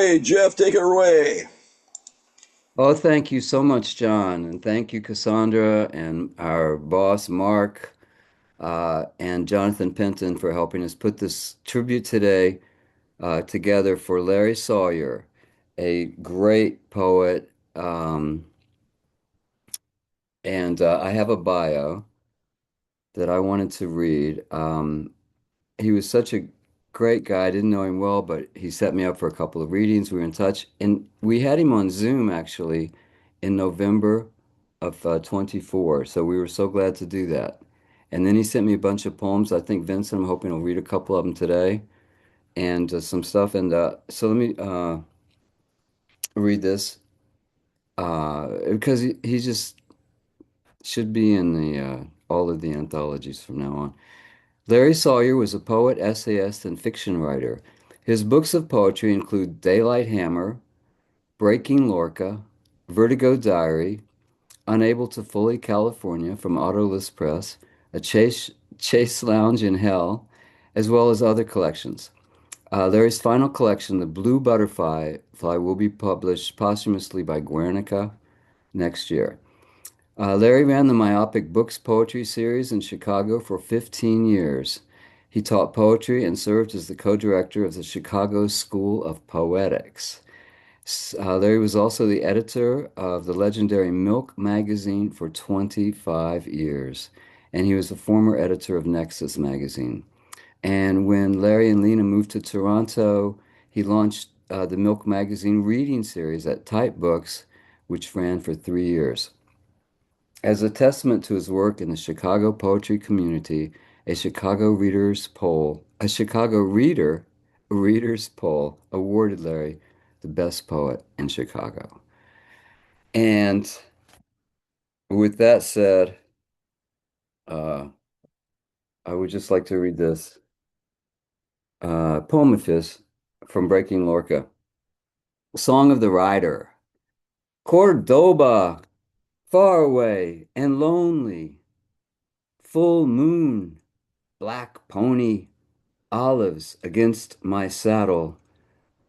Okay, Jeff, take it away. Oh, thank you so much, John. And thank you, Cassandra, and our boss, Mark, and Jonathan Penton for helping us put this tribute today together for Larry Sawyer, a great poet. And I have a bio that I wanted to read. He was such a great guy. I didn't know him well, but he set me up for a couple of readings. We were in touch, and we had him on Zoom actually in November of 24. So we were so glad to do that. And then he sent me a bunch of poems. I think Vincent, I'm hoping he'll read a couple of them today and some stuff. And so let me read this because he just should be in the all of the anthologies from now on. Larry Sawyer was a poet, essayist, and fiction writer. His books of poetry include Daylight Hammer, Breaking Lorca, Vertigo Diary, Unable to Fully California from Autolus Press, A Chase Lounge in Hell, as well as other collections. Larry's final collection, The Blue Butterfly, will be published posthumously by Guernica next year. Larry ran the Myopic Books Poetry Series in Chicago for 15 years. He taught poetry and served as the co-director of the Chicago School of Poetics. Larry was also the editor of the legendary Milk magazine for 25 years, and he was a former editor of Nexus magazine. And when Larry and Lina moved to Toronto, he launched the Milk magazine reading series at Type Books, which ran for 3 years. As a testament to his work in the Chicago poetry community, a Chicago readers poll awarded Larry the best poet in Chicago. And with that said, uh, I would just like to read this poem of his from Breaking Lorca. Song of the Rider. Cordoba, far away and lonely, full moon, black pony, olives against my saddle.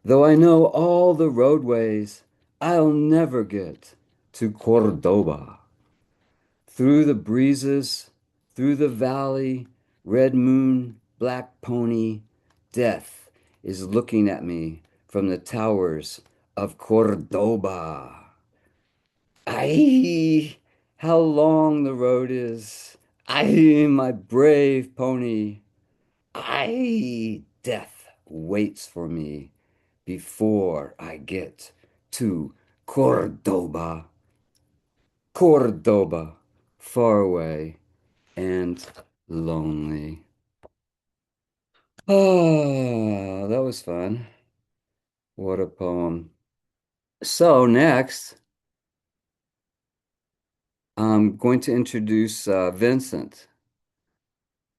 Though I know all the roadways, I'll never get to Cordoba. Through the breezes, through the valley, red moon, black pony, death is looking at me from the towers of Cordoba. Aye, how long the road is. Aye, my brave pony. Aye, death waits for me before I get to Cordoba. Cordoba, far away and lonely. Ah, that was fun. What a poem. So next, I'm going to introduce Vincent.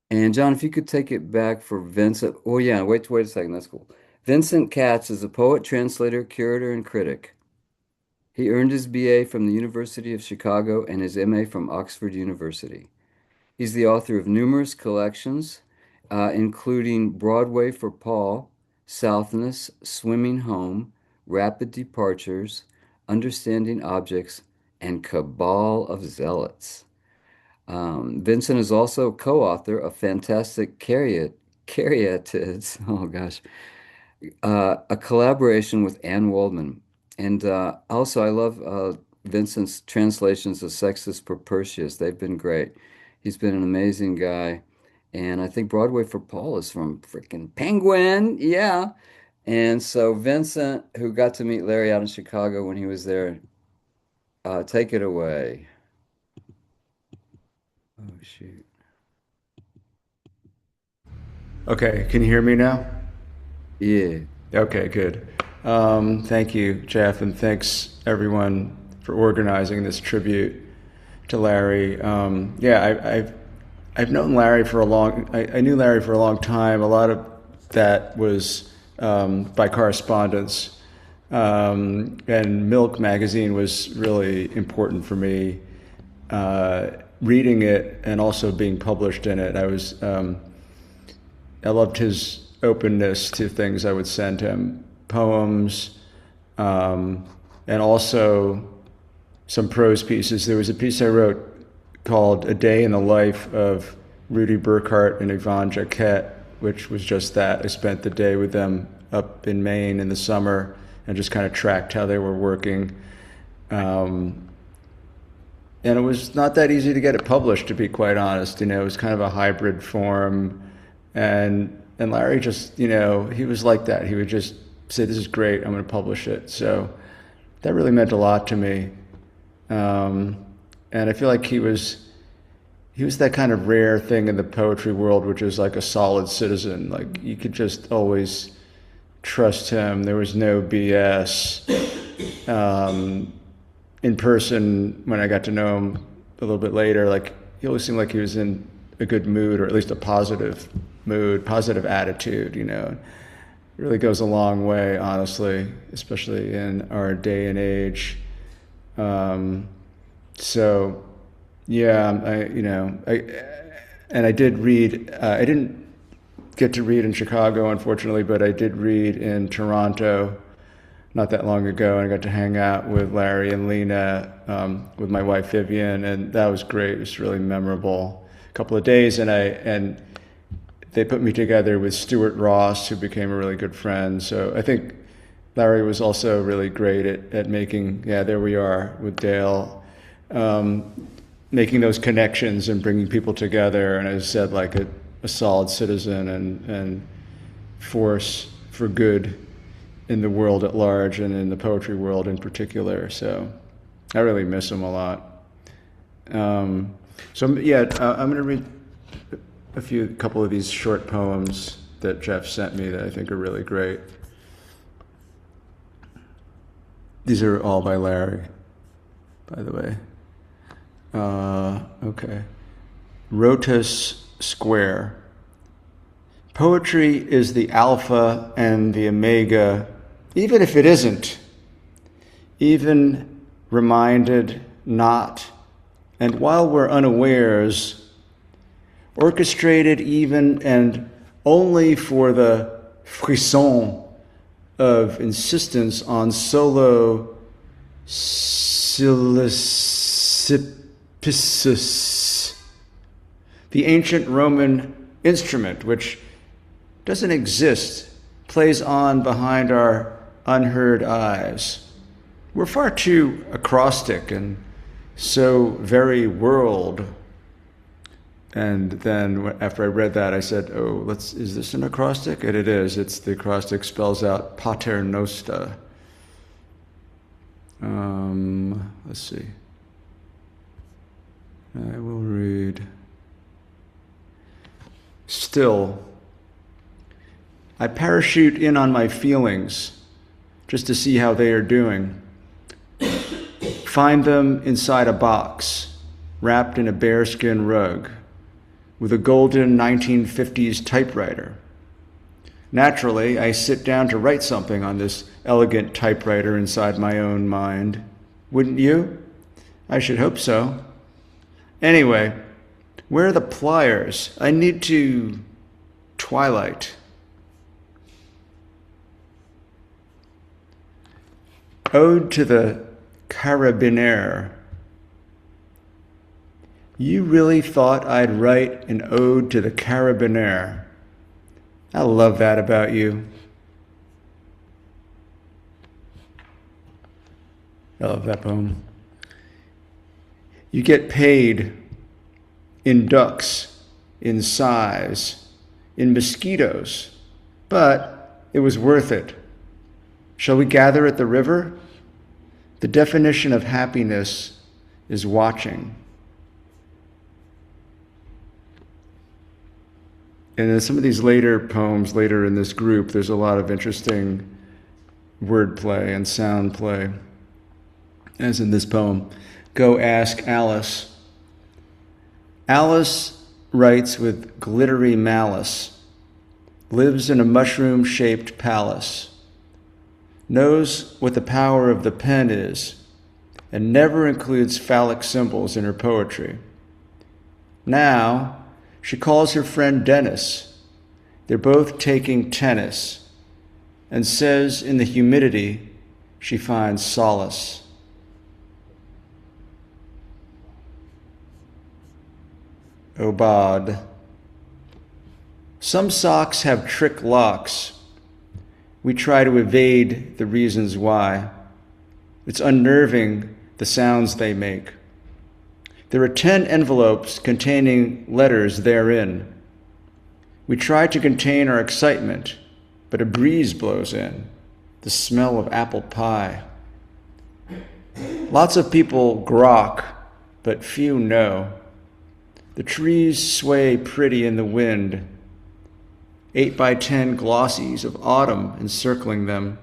And John, if you could take it back for Vincent. Oh yeah, wait a second. That's cool. Vincent Katz is a poet, translator, curator, and critic. He earned his BA from the University of Chicago and his MA from Oxford University. He's the author of numerous collections, including Broadway for Paul, Southness, Swimming Home, Rapid Departures, Understanding Objects, and Cabal of Zealots. Vincent is also co-author of Fantastic Caryatids, oh gosh, a collaboration with Anne Waldman. And also, I love Vincent's translations of Sextus Propertius. They've been great. He's been an amazing guy. And I think Broadway for Paul is from freaking Penguin. Yeah. And so Vincent, who got to meet Larry out in Chicago when he was there, take it away. Oh, shoot. Okay, can you hear me now? Yeah. Okay, good. Thank you, Jeff, and thanks everyone for organizing this tribute to Larry. I've known Larry for a long. I knew Larry for a long time. A lot of that was by correspondence, and Milk magazine was really important for me. Reading it and also being published in it, I loved his openness to things I would send him, poems, and also some prose pieces. There was a piece I wrote called A Day in the Life of Rudy Burkhart and Yvonne Jacquet, which was just that. I spent the day with them up in Maine in the summer and just kind of tracked how they were working. And it was not that easy to get it published, to be quite honest. It was kind of a hybrid form. And Larry just, he was like that. He would just say, this is great, I'm going to publish it. So that really meant a lot to me. And I feel like he was that kind of rare thing in the poetry world, which is like a solid citizen. Like, you could just always trust him. There was no BS. In person, when I got to know him a little bit later, like, he always seemed like he was in a good mood, or at least a positive mood, positive attitude, It really goes a long way, honestly, especially in our day and age. So, yeah, I did read, I didn't get to read in Chicago, unfortunately, but I did read in Toronto not that long ago, and I got to hang out with Larry and Lina, with my wife Vivian, and that was great. It was really memorable. A couple of days, and they put me together with Stuart Ross, who became a really good friend. So I think Larry was also really great at making, there we are with Dale, making those connections and bringing people together, and as I said, like a solid citizen and force for good in the world at large and in the poetry world in particular. So I really miss him a lot. I'm going to read a couple of these short poems that Jeff sent me that I think are really great. These are all by Larry, by the way. Okay. Rotus Square. Poetry is the alpha and the omega, even if it isn't. Even reminded not, and while we're unawares, orchestrated even and only for the frisson of insistence on solo silicipicis, the ancient Roman instrument which doesn't exist, plays on behind our unheard eyes. We're far too acrostic and so very world. And then after I read that, I said, is this an acrostic? And it is. It's the acrostic spells out Pater Noster. Let's see. I will read. Still, I parachute in on my feelings just to see how they are doing. Find them inside a box, wrapped in a bearskin rug, with a golden 1950s typewriter. Naturally, I sit down to write something on this elegant typewriter inside my own mind. Wouldn't you? I should hope so. Anyway, where are the pliers? I need to twilight. Ode to the Carabiniere. You really thought I'd write an ode to the Carabiniere? I love that about you. I love that poem. You get paid in ducks, in size, in mosquitoes, but it was worth it. Shall we gather at the river? The definition of happiness is watching. And in some of these later poems, later in this group, there's a lot of interesting wordplay and sound play. As in this poem, Go Ask Alice. Alice writes with glittery malice, lives in a mushroom-shaped palace, knows what the power of the pen is, and never includes phallic symbols in her poetry. Now, she calls her friend Dennis. They're both taking tennis, and says in the humidity she finds solace. Obad. Some socks have trick locks. We try to evade the reasons why. It's unnerving, the sounds they make. There are 10 envelopes containing letters therein. We try to contain our excitement, but a breeze blows in, the smell of apple pie. Lots of people grok, but few know. The trees sway pretty in the wind, 8 by 10 glossies of autumn encircling them.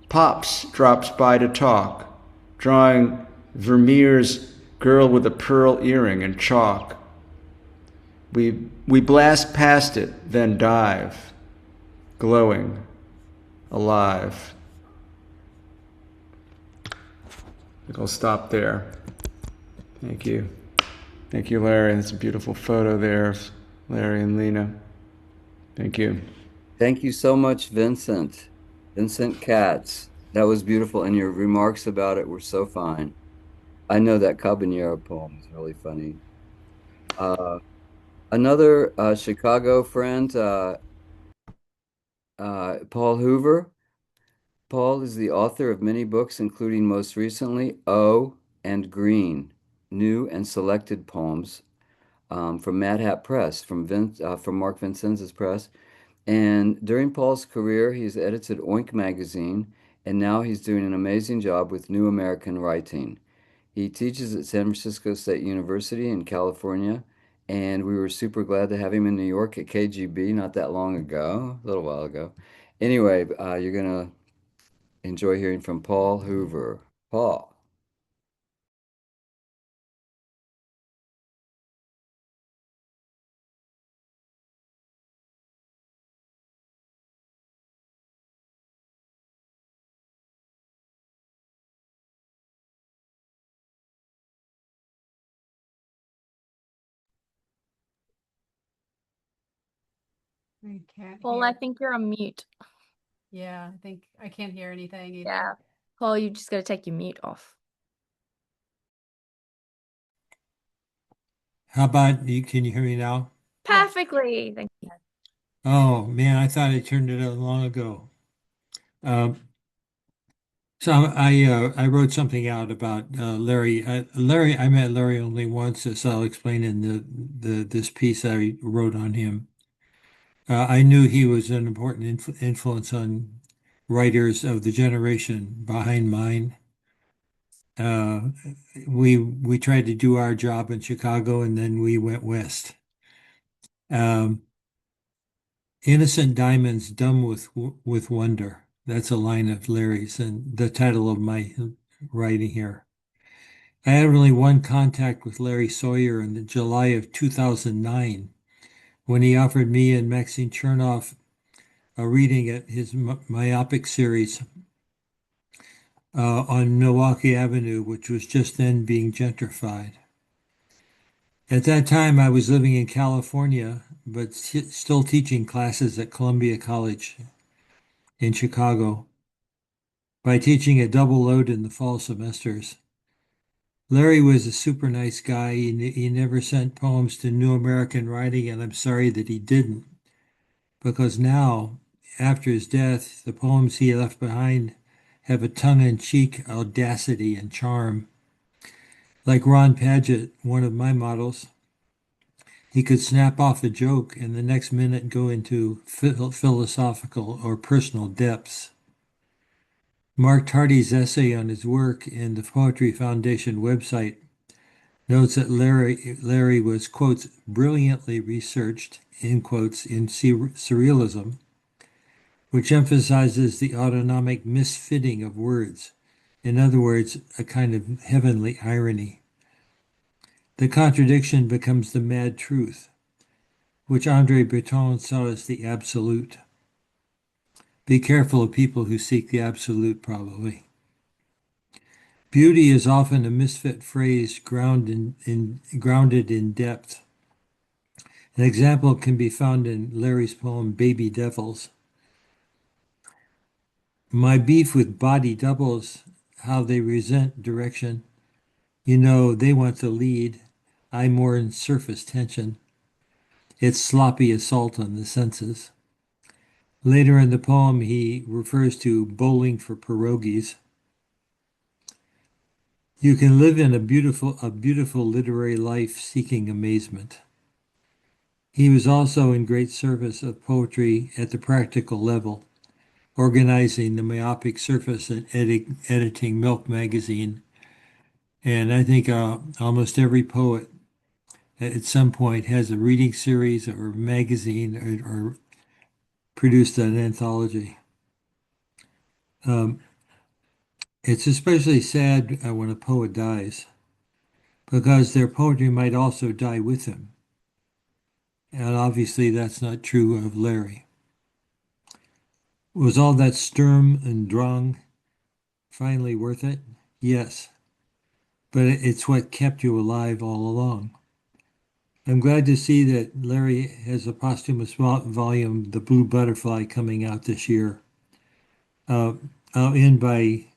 Pops drops by to talk, drawing Vermeer's Girl with a Pearl Earring in chalk. We blast past it, then dive, glowing, alive. I think I'll stop there. Thank you. Thank you, Larry. That's a beautiful photo there of Larry and Lina. Thank you. Thank you so much, Vincent. Vincent Katz. That was beautiful, and your remarks about it were so fine. I know that Cabanero poem is really funny. Another Chicago friend, Paul Hoover. Paul is the author of many books, including most recently O and Green, new and selected poems from Mad Hat Press, from Mark Vincenza's press. And during Paul's career, he's edited Oink magazine, and now he's doing an amazing job with New American Writing. He teaches at San Francisco State University in California, and we were super glad to have him in New York at KGB not that long ago, a little while ago. Anyway, you're going to enjoy hearing from Paul Hoover. Paul. I can't Paul, hear. I think you're on mute. Yeah, I think I can't hear anything either. Yeah. Paul, you just got to take your mute off. How about you? Can you hear me now? Perfectly. Thank you. Oh man, I thought I turned it on long ago. Um, so I wrote something out about Larry. Larry, I met Larry only once, as I'll explain in this piece I wrote on him. I knew he was an important influence on writers of the generation behind mine. Uh, we tried to do our job in Chicago, and then we went west. Innocent diamonds dumb with wonder. That's a line of Larry's and the title of my writing here. I had only one contact with Larry Sawyer in the July of 2009 when he offered me and Maxine Chernoff a reading at his myopic series on Milwaukee Avenue, which was just then being gentrified. At that time, I was living in California, but still teaching classes at Columbia College in Chicago by teaching a double load in the fall semesters. Larry was a super nice guy. He never sent poems to New American Writing, and I'm sorry that he didn't, because now, after his death, the poems he left behind have a tongue-in-cheek audacity and charm. Like Ron Padgett, one of my models, he could snap off a joke and the next minute go into philosophical or personal depths. Mark Tardy's essay on his work in the Poetry Foundation website notes that Larry was, quotes, brilliantly researched, in quotes, in surrealism, which emphasizes the autonomic misfitting of words. In other words, a kind of heavenly irony. The contradiction becomes the mad truth, which Andre Breton saw as the absolute. Be careful of people who seek the absolute, probably. Beauty is often a misfit phrase grounded in depth. An example can be found in Larry's poem Baby Devils. My beef with body doubles, how they resent direction. You know, they want the lead. I more in surface tension. It's sloppy assault on the senses. Later in the poem, he refers to bowling for pierogies. You can live in a beautiful literary life seeking amazement. He was also in great service of poetry at the practical level, organizing the myopic surface and editing Milk magazine. And I think almost every poet at some point has a reading series or magazine or produced an anthology. It's especially sad when a poet dies because their poetry might also die with him. And obviously that's not true of Larry. Was all that Sturm and Drang finally worth it? Yes, but it's what kept you alive all along. I'm glad to see that Larry has a posthumous volume, The Blue Butterfly, coming out this year. I'll end by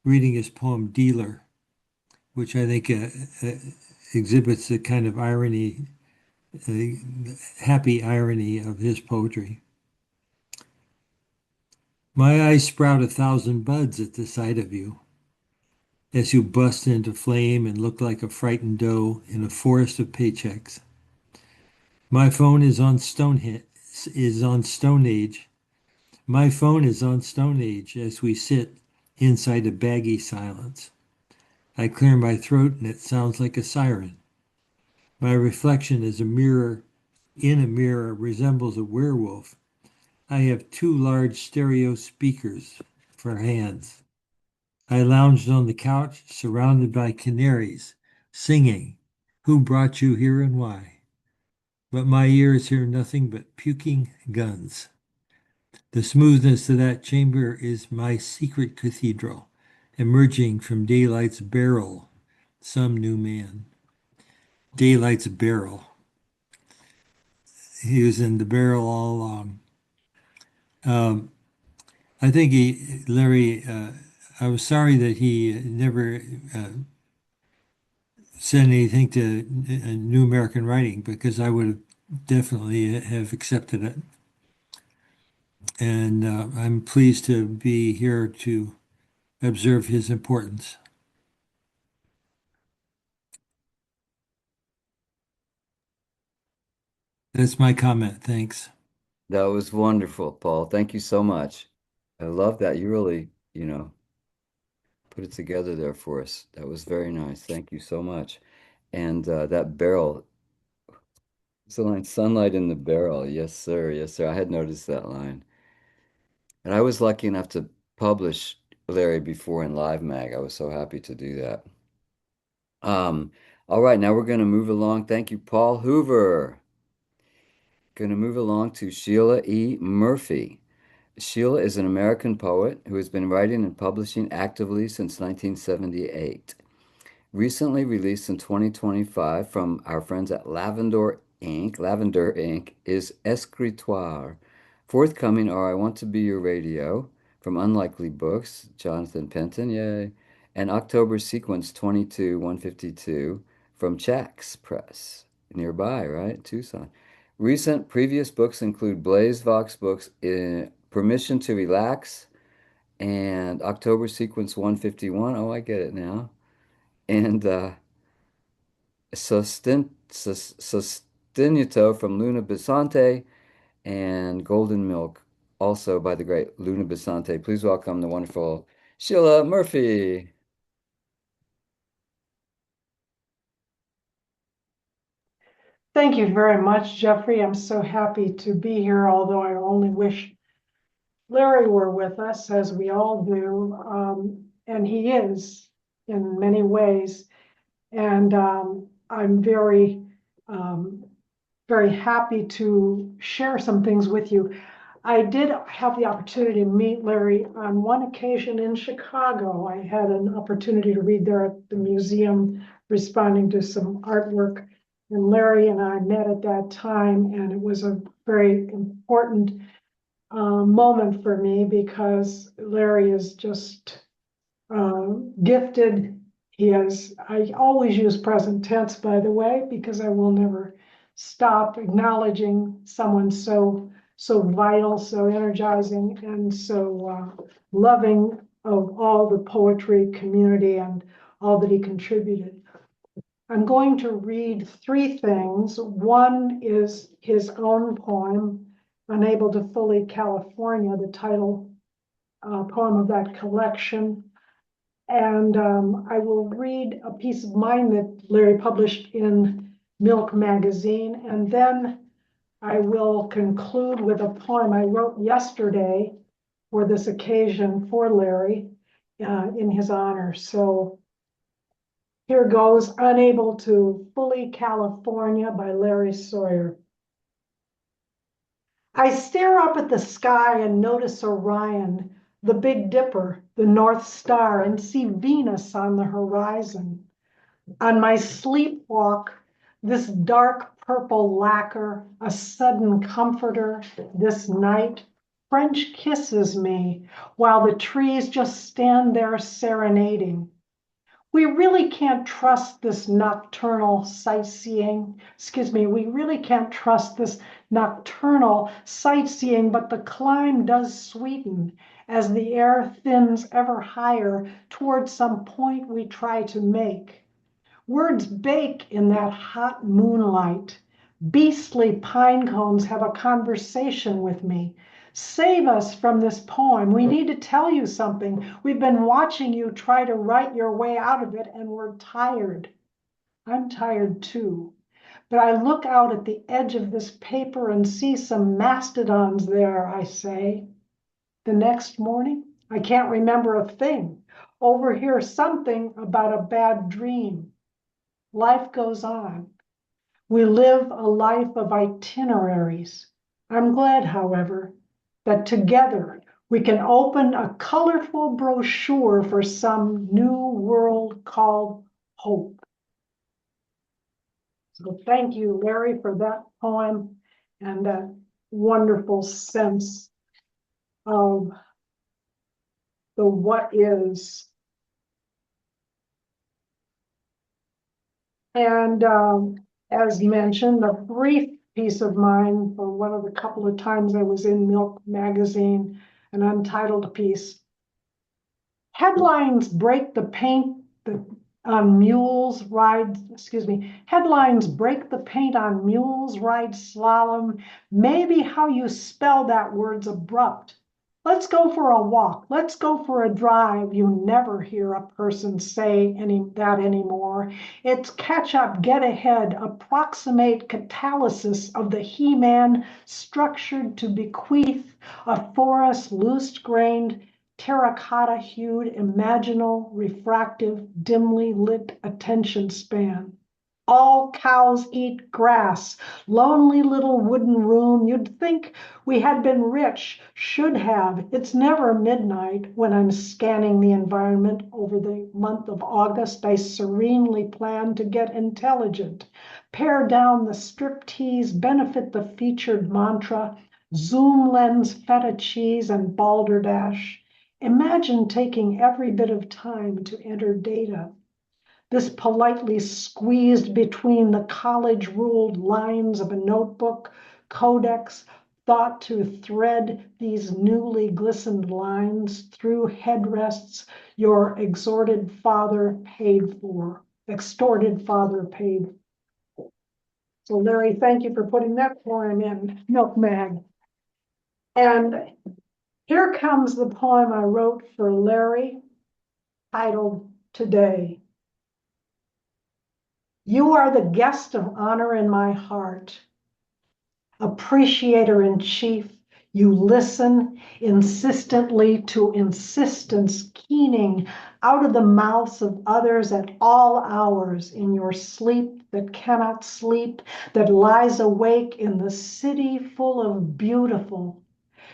reading his poem Dealer, which I think exhibits the kind of irony, happy irony of his poetry. My eyes sprout 1,000 buds at the sight of you, as you bust into flame and look like a frightened doe in a forest of paychecks. My phone is on Stone Age. My phone is on Stone Age as we sit inside a baggy silence. I clear my throat and it sounds like a siren. My reflection is a mirror in a mirror resembles a werewolf. I have 2 large stereo speakers for hands. I lounged on the couch surrounded by canaries, singing, "Who brought you here and why?" But my ears hear nothing but puking guns. The smoothness of that chamber is my secret cathedral, emerging from daylight's barrel, some new man. Daylight's barrel. He was in the barrel all along. I think Larry, I was sorry that he never said anything to New American Writing because I would have definitely have accepted it. And I'm pleased to be here to observe his importance. That's my comment. Thanks. That was wonderful, Paul. Thank you so much. I love that. You really, put it together there for us. That was very nice. Thank you so much. And that barrel, it's the line, sunlight in the barrel. Yes, sir. Yes, sir. I had noticed that line. And I was lucky enough to publish Larry before in Live Mag. I was so happy to do that. Um, all right, now we're going to move along. Thank you, Paul Hoover. Going to move along to Sheila E. Murphy. Sheila is an American poet who has been writing and publishing actively since 1978. Recently released in 2025 from our friends at Lavender Ink is Escritoire. Forthcoming are I Want to Be Your Radio from Unlikely Books, Jonathan Penton, yay, and October Sequence 22-152 from Chax Press, nearby, right? Tucson. Previous books include Blaze Vox Books, Permission to Relax, and October Sequence 151. Oh, I get it now. And Sostenuto from Luna Bisante, and Golden Milk, also by the great Luna Bisante. Please welcome the wonderful Sheila Murphy. Thank you very much, Jeffrey. I'm so happy to be here, although I only wish Larry were with us, as we all do. And he is in many ways. And I'm very, very happy to share some things with you. I did have the opportunity to meet Larry on one occasion in Chicago. I had an opportunity to read there at the museum, responding to some artwork. And Larry and I met at that time, and it was a very important moment for me because Larry is just gifted. I always use present tense, by the way, because I will never stop acknowledging someone so vital, so energizing, and so loving of all the poetry community and all that he contributed. I'm going to read three things. One is his own poem, Unable to Fully California, the title poem of that collection. And I will read a piece of mine that Larry published in Milk magazine. And then I will conclude with a poem I wrote yesterday for this occasion for Larry in his honor. So here goes, Unable to Fully California by Larry Sawyer. I stare up at the sky and notice Orion, the Big Dipper, the North Star, and see Venus on the horizon. On my sleepwalk, this dark purple lacquer, a sudden comforter, this night, French kisses me while the trees just stand there serenading. We really can't trust this nocturnal sightseeing. We really can't trust this nocturnal sightseeing, but the climb does sweeten as the air thins ever higher towards some point we try to make. Words bake in that hot moonlight. Beastly pine cones have a conversation with me. Save us from this poem. We need to tell you something. We've been watching you try to write your way out of it, and we're tired. I'm tired too. But I look out at the edge of this paper and see some mastodons there, I say. The next morning, I can't remember a thing. Overhear something about a bad dream. Life goes on. We live a life of itineraries. I'm glad, however, that together we can open a colorful brochure for some new world called hope. So thank you, Larry, for that poem and that wonderful sense of the what is. And as mentioned, a brief piece of mine for one of the couple of times I was in Milk magazine, an untitled piece. Headlines break the paint on mules ride, headlines break the paint on mules ride slalom. Maybe how you spell that word's abrupt. Let's go for a walk. Let's go for a drive. You never hear a person say that anymore. It's catch up, get ahead, approximate catalysis of the He-Man structured to bequeath a forest loose-grained, terracotta-hued, imaginal, refractive, dimly lit attention span. All cows eat grass, lonely little wooden room. You'd think we had been rich, should have. It's never midnight when I'm scanning the environment over the month of August. I serenely plan to get intelligent, pare down the striptease, benefit the featured mantra, zoom lens, feta cheese, and balderdash. Imagine taking every bit of time to enter data. This politely squeezed between the college-ruled lines of a notebook, codex, thought to thread these newly glistened lines through headrests your extorted father paid for. So Larry, thank you for putting that poem in Milk Mag. And here comes the poem I wrote for Larry, titled Today. You are the guest of honor in my heart, appreciator in chief. You listen insistently to insistence, keening out of the mouths of others at all hours in your sleep that cannot sleep, that lies awake in the city full of beautiful.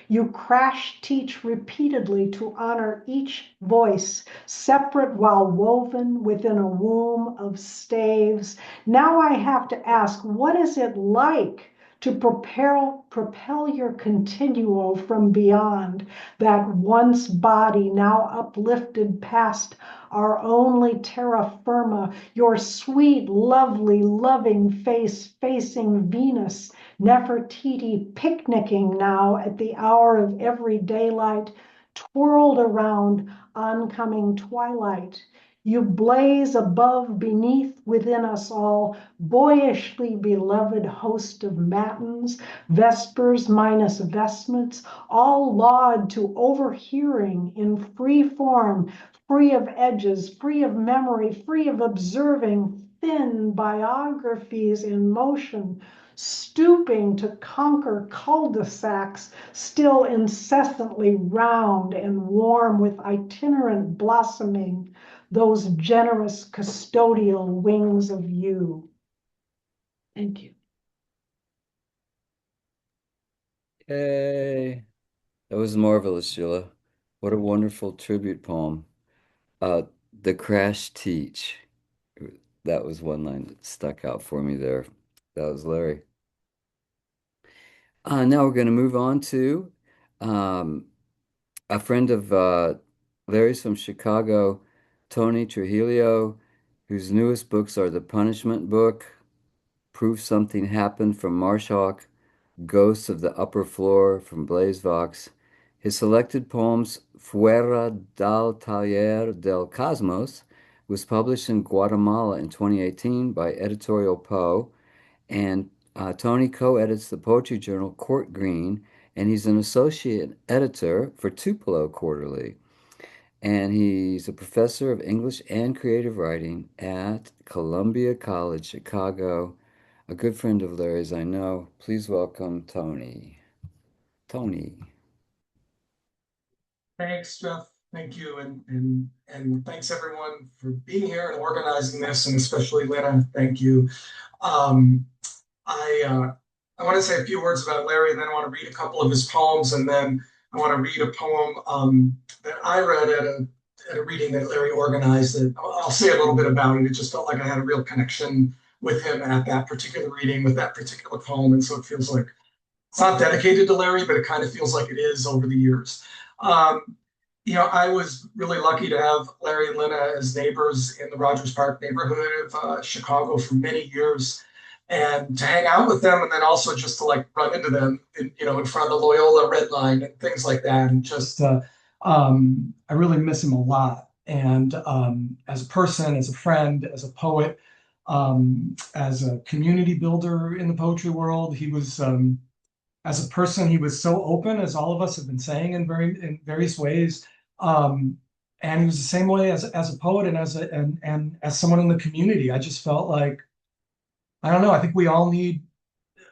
You crash teach repeatedly to honor each voice, separate while woven within a womb of staves. Now I have to ask, what is it like to propel your continuo from beyond that once body now uplifted past our only terra firma, your sweet, lovely, loving face facing Venus, Nefertiti picnicking now at the hour of every daylight, twirled around oncoming twilight. You blaze above, beneath, within us all, boyishly beloved host of matins, vespers minus vestments, all laud to overhearing in free form, free of edges, free of memory, free of observing, thin biographies in motion, stooping to conquer cul-de-sacs, still incessantly round and warm with itinerant blossoming, those generous custodial wings of you. Thank you. Yay. That was marvelous, Sheila. What a wonderful tribute poem. The crash teach. That was one line that stuck out for me there. That was Larry. Now we're going to move on to um, a friend of Larry's from Chicago, Tony Trigilio, whose newest books are The Punishment Book, Proof Something Happened from Marshhawk, Ghosts of the Upper Floor from BlazeVox. His selected poems, Fuera del Taller del Cosmos, was published in Guatemala in 2018 by Editorial Poe, and Tony co-edits the poetry journal Court Green, and he's an associate editor for Tupelo Quarterly. And he's a professor of English and creative writing at Columbia College, Chicago. A good friend of Larry's, I know. Please welcome Tony. Tony. Thanks, Jeff. Thank you, and thanks everyone for being here and organizing this, and especially Lina. Thank you. I want to say a few words about Larry, and then I want to read a couple of his poems, and then I want to read a poem that I read at a reading that Larry organized. That I'll say a little bit about it. It just felt like I had a real connection with him at that particular reading with that particular poem, and so it feels like it's not dedicated to Larry, but it kind of feels like it is over the years. I was really lucky to have Larry and Lina as neighbors in the Rogers Park neighborhood of Chicago for many years, and to hang out with them, and then also just to like run into them, in front of the Loyola Red Line and things like that, and just I really miss him a lot. And as a person, as a friend, as a poet, as a community builder in the poetry world, he was. As a person, he was so open, as all of us have been saying in various ways, and he was the same way as a poet and as someone in the community. I just felt like, I don't know. I think we all need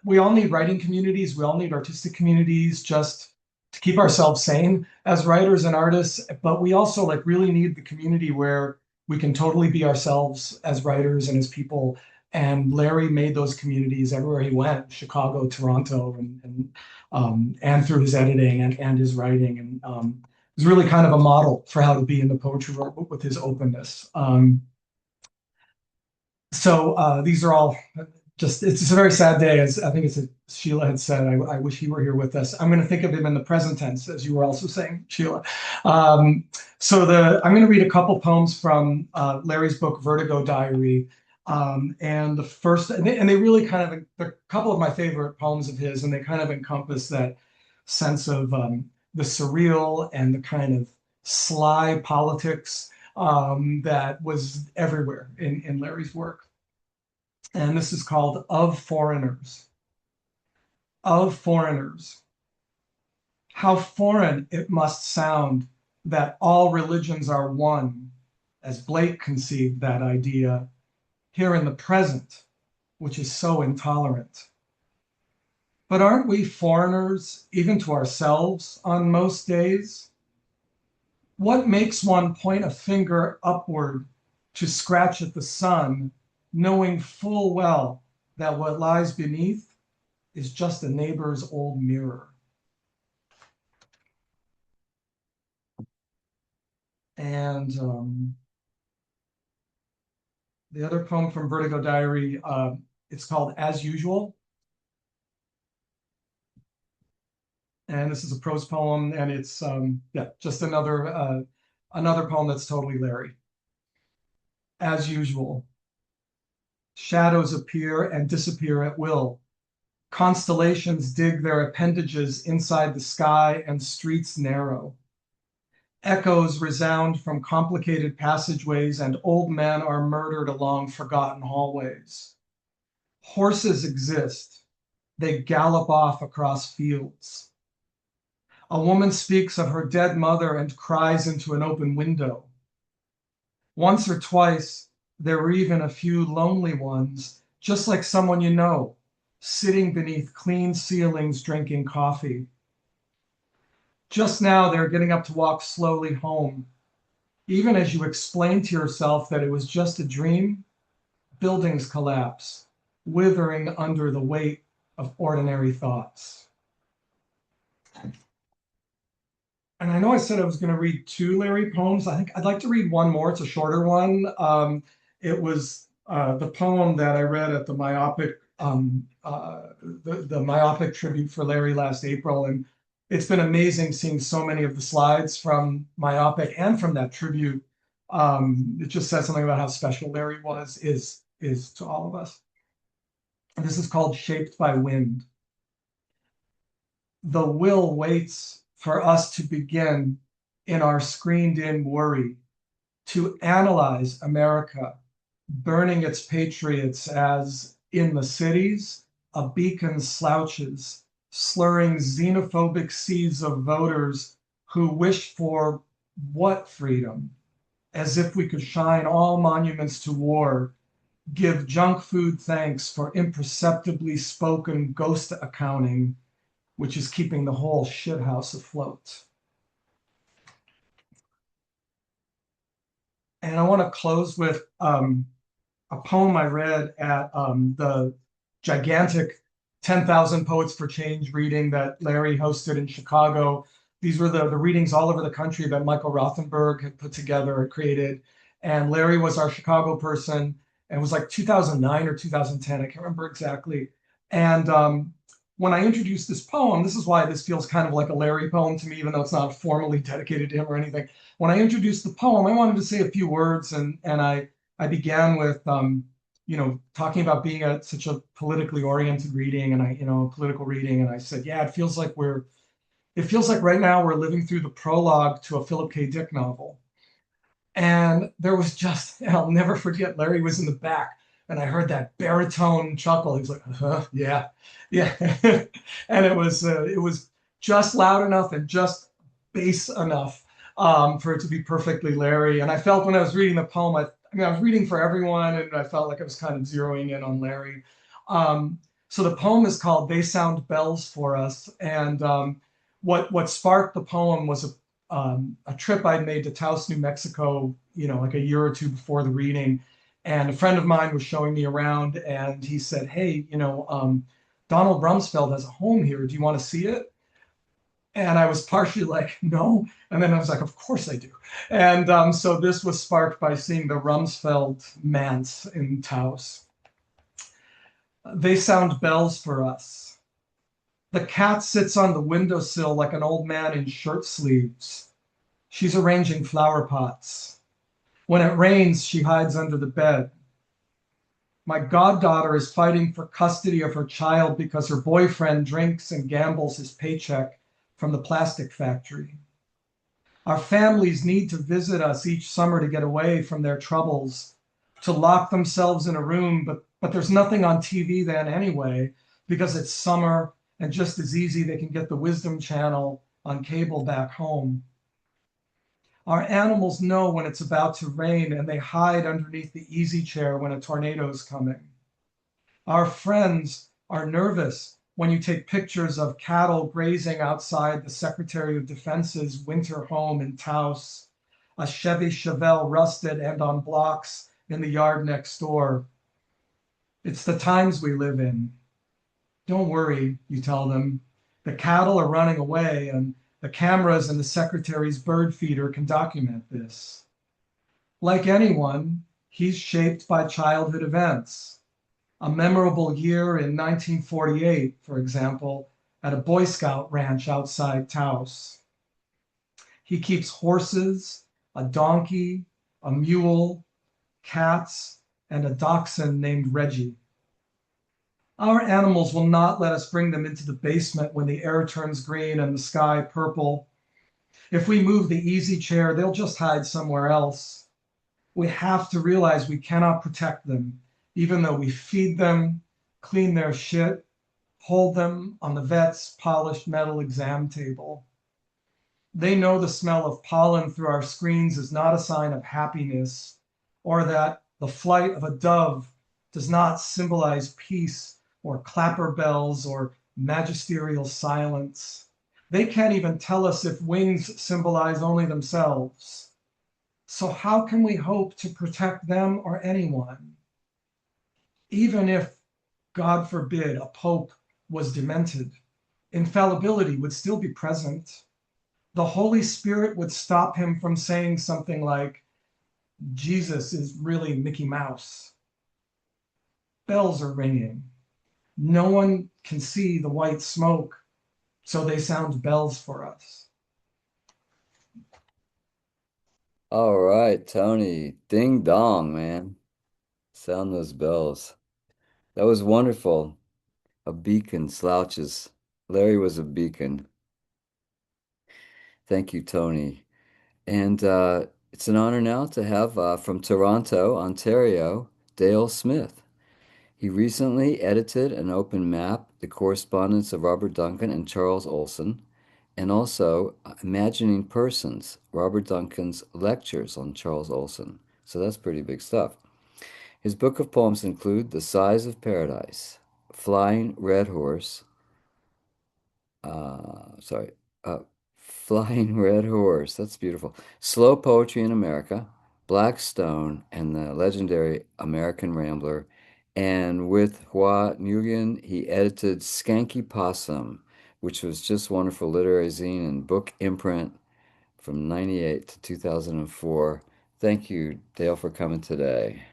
writing communities. We all need artistic communities just to keep ourselves sane as writers and artists. But we also like really need the community where we can totally be ourselves as writers and as people. And Larry made those communities everywhere he went, Chicago, Toronto, and through his editing and his writing. And it was really kind of a model for how to be in the poetry world with his openness. So these are all it's a very sad day, as I think Sheila had said. I wish he were here with us. I'm going to think of him in the present tense, as you were also saying, Sheila. I'm going to read a couple poems from Larry's book, Vertigo Diary. And the first, and they really kind of, they're a couple of my favorite poems of his, and they kind of encompass that sense of the surreal and the kind of sly politics that was everywhere in Larry's work. And this is called Of Foreigners. Of foreigners. How foreign it must sound that all religions are one, as Blake conceived that idea, here in the present, which is so intolerant. But aren't we foreigners even to ourselves on most days? What makes one point a finger upward to scratch at the sun, knowing full well that what lies beneath is just a neighbor's old mirror? And the other poem from Vertigo Diary, it's called As Usual. And this is a prose poem, and it's just another poem that's totally Larry. As usual, shadows appear and disappear at will. Constellations dig their appendages inside the sky, and streets narrow. Echoes resound from complicated passageways, and old men are murdered along forgotten hallways. Horses exist. They gallop off across fields. A woman speaks of her dead mother and cries into an open window. Once or twice, there were even a few lonely ones, just like someone you know, sitting beneath clean ceilings drinking coffee. Just now, they're getting up to walk slowly home. Even as you explain to yourself that it was just a dream, buildings collapse, withering under the weight of ordinary thoughts. And I know I said I was going to read 2 Larry poems. I think I'd like to read one more. It's a shorter one. It was the poem that I read at the Myopic the Myopic tribute for Larry last April, and it's been amazing seeing so many of the slides from Myopic and from that tribute. It just says something about how special Larry is to all of us. And this is called Shaped by Wind. The will waits for us to begin in our screened-in worry to analyze America, burning its patriots as in the cities, a beacon slouches, slurring xenophobic seas of voters who wish for what freedom? As if we could shine all monuments to war, give junk food thanks for imperceptibly spoken ghost accounting, which is keeping the whole shithouse afloat. And I want to close with a poem I read at the gigantic 10,000 Poets for Change reading that Larry hosted in Chicago. These were the readings all over the country that Michael Rothenberg had put together and created. And Larry was our Chicago person. And it was like 2009 or 2010, I can't remember exactly. And when I introduced this poem, this is why this feels kind of like a Larry poem to me, even though it's not formally dedicated to him or anything. When I introduced the poem, I wanted to say a few words, and I began with talking about being such a politically oriented reading, and political reading, and I said, yeah, it feels like right now we're living through the prologue to a Philip K. Dick novel. And there was and I'll never forget, Larry was in the back, and I heard that baritone chuckle. He was like, yeah. And it was just loud enough and just bass enough for it to be perfectly Larry. And I felt when I was reading the poem, I was reading for everyone, and I felt like I was kind of zeroing in on Larry. So the poem is called They Sound Bells for Us. And what sparked the poem was a trip I'd made to Taos, New Mexico, like a year or two before the reading. And a friend of mine was showing me around, and he said, hey, Donald Rumsfeld has a home here. Do you want to see it? And I was partially like, no. And then I was like, of course I do. And so this was sparked by seeing the Rumsfeld manse in Taos. They sound bells for us. The cat sits on the windowsill like an old man in shirt sleeves. She's arranging flower pots. When it rains, she hides under the bed. My goddaughter is fighting for custody of her child because her boyfriend drinks and gambles his paycheck from the plastic factory. Our families need to visit us each summer to get away from their troubles, to lock themselves in a room, but there's nothing on TV then anyway, because it's summer and just as easy they can get the Wisdom Channel on cable back home. Our animals know when it's about to rain, and they hide underneath the easy chair when a tornado is coming. Our friends are nervous when you take pictures of cattle grazing outside the Secretary of Defense's winter home in Taos, a Chevy Chevelle rusted and on blocks in the yard next door. It's the times we live in. Don't worry, you tell them. The cattle are running away, and the cameras in the secretary's bird feeder can document this. Like anyone, he's shaped by childhood events. A memorable year in 1948, for example, at a Boy Scout ranch outside Taos. He keeps horses, a donkey, a mule, cats, and a dachshund named Reggie. Our animals will not let us bring them into the basement when the air turns green and the sky purple. If we move the easy chair, they'll just hide somewhere else. We have to realize we cannot protect them, even though we feed them, clean their shit, hold them on the vet's polished metal exam table. They know the smell of pollen through our screens is not a sign of happiness, or that the flight of a dove does not symbolize peace or clapper bells or magisterial silence. They can't even tell us if wings symbolize only themselves. So how can we hope to protect them or anyone? Even if, God forbid, a pope was demented, infallibility would still be present. The Holy Spirit would stop him from saying something like, Jesus is really Mickey Mouse. Bells are ringing. No one can see the white smoke, so they sound bells for us. All right, Tony. Ding dong, man. Sound those bells. That was wonderful. A beacon slouches. Larry was a beacon. Thank you, Tony. And it's an honor now to have from Toronto, Ontario, Dale Smith. He recently edited an open map, The Correspondence of Robert Duncan and Charles Olson, and also Imagining Persons, Robert Duncan's lectures on Charles Olson. So that's pretty big stuff. His book of poems include The Size of Paradise, Flying Red Horse, sorry, Flying Red Horse, that's beautiful. Slow Poetry in America, Black Stone, and the legendary American Rambler. And with Hua Nguyen, he edited Skanky Possum, which was just wonderful literary zine and book imprint from 98 to 2004. Thank you, Dale, for coming today.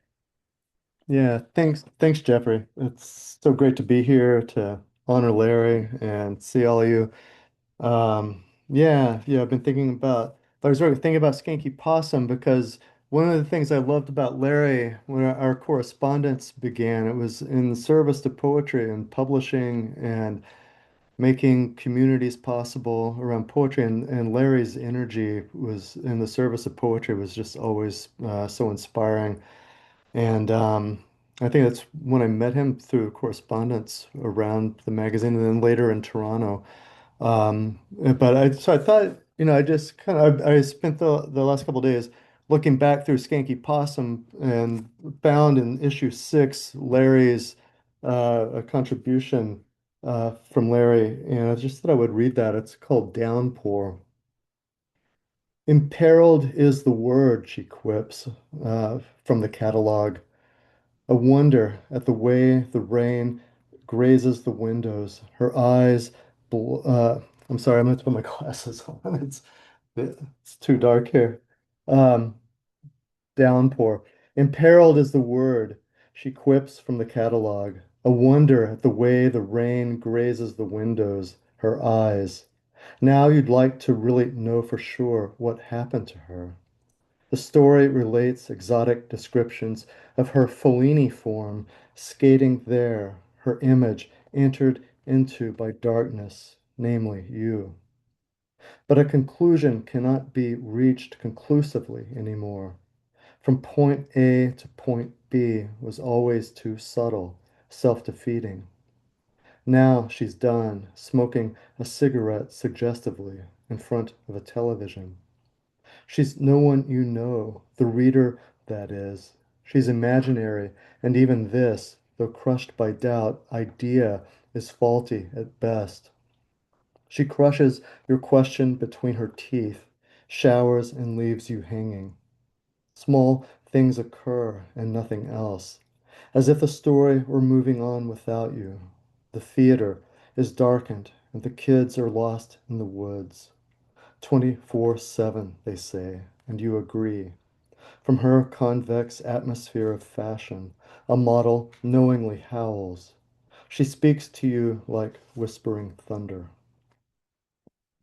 Yeah, thanks, Jeffrey. It's so great to be here to honor Larry and see all of you. Yeah, I've been thinking about, I was really thinking about Skanky Possum because one of the things I loved about Larry when our correspondence began, it was in service to poetry and publishing and making communities possible around poetry. And Larry's energy was in the service of poetry was just always so inspiring. And I think that's when I met him through correspondence around the magazine and then later in Toronto. So I thought, I just I spent the last couple of days looking back through Skanky Possum and found in issue 6 Larry's a contribution from Larry, and I just thought I would read that. It's called Downpour. Imperiled is the word, she quips from the catalog. A wonder at the way the rain grazes the windows. Her eyes, bl I'm sorry, I'm going to put my glasses on. It's too dark here. Um, Downpour. Imperiled is the word, she quips from the catalog. A wonder at the way the rain grazes the windows. Her eyes. Now you'd like to really know for sure what happened to her. The story relates exotic descriptions of her Fellini form skating there, her image entered into by darkness, namely you. But a conclusion cannot be reached conclusively anymore. From point A to point B was always too subtle, self-defeating. Now she's done, smoking a cigarette suggestively in front of a television. She's no one you know, the reader, that is. She's imaginary, and even this, though crushed by doubt, idea is faulty at best. She crushes your question between her teeth, showers and leaves you hanging. Small things occur and nothing else, as if the story were moving on without you. The theater is darkened and the kids are lost in the woods. 24/7, they say, and you agree. From her convex atmosphere of fashion, a model knowingly howls. She speaks to you like whispering thunder.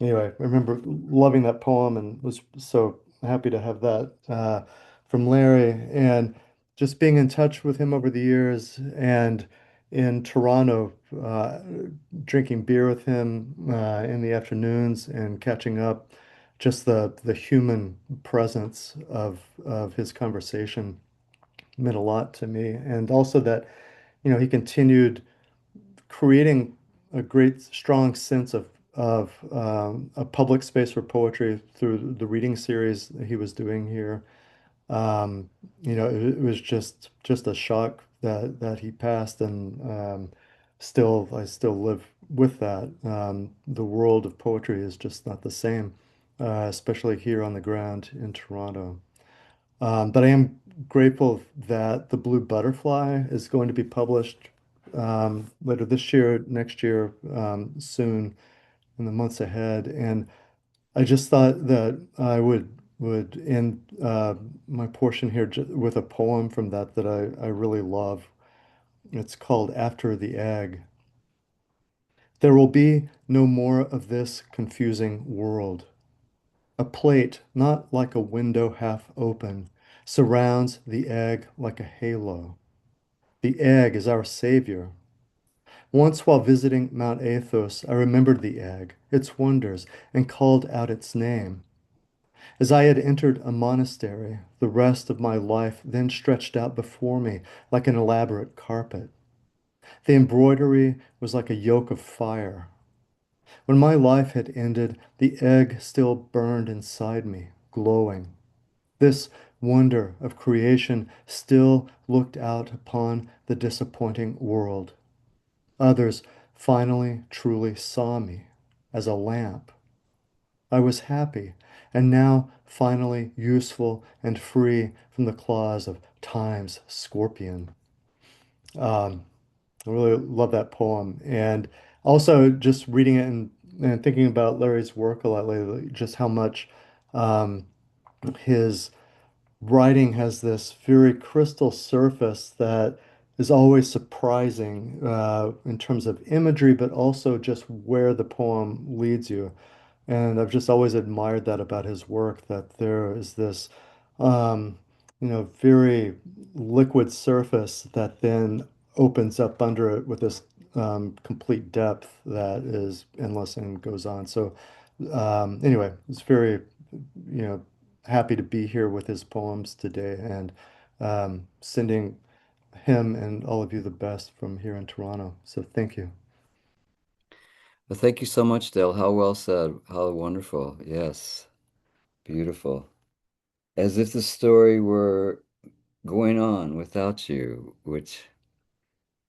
Anyway, I remember loving that poem and was so happy to have that from Larry, and just being in touch with him over the years, and in Toronto, drinking beer with him in the afternoons and catching up. Just the human presence of his conversation meant a lot to me, and also that he continued creating a great, strong sense of a public space for poetry through the reading series that he was doing here. It was just a shock that he passed, and I still live with that. The world of poetry is just not the same, especially here on the ground in Toronto. But I am grateful that The Blue Butterfly is going to be published later this year, next year, soon in the months ahead. And I just thought that I would end my portion here with a poem from that I really love. It's called After the Egg. There will be no more of this confusing world. A plate, not like a window half open, surrounds the egg like a halo. The egg is our savior. Once, while visiting Mount Athos, I remembered the egg, its wonders, and called out its name. As I had entered a monastery, the rest of my life then stretched out before me like an elaborate carpet. The embroidery was like a yoke of fire. When my life had ended, the egg still burned inside me, glowing. This wonder of creation still looked out upon the disappointing world. Others finally truly saw me as a lamp. I was happy, and now finally useful and free from the claws of time's scorpion. Um, I really love that poem. And also just reading it and thinking about Larry's work a lot lately, just how much um, his writing has this very crystal surface that is always surprising in terms of imagery, but also just where the poem leads you. And I've just always admired that about his work, that there is this, um, very liquid surface that then opens up under it with this complete depth that is endless and goes on. So, anyway, it's very, you know, happy to be here with his poems today, and sending him and all of you the best from here in Toronto. So thank you. Well, thank you so much, Dale. How well said. How wonderful. Yes. Beautiful. As if the story were going on without you, which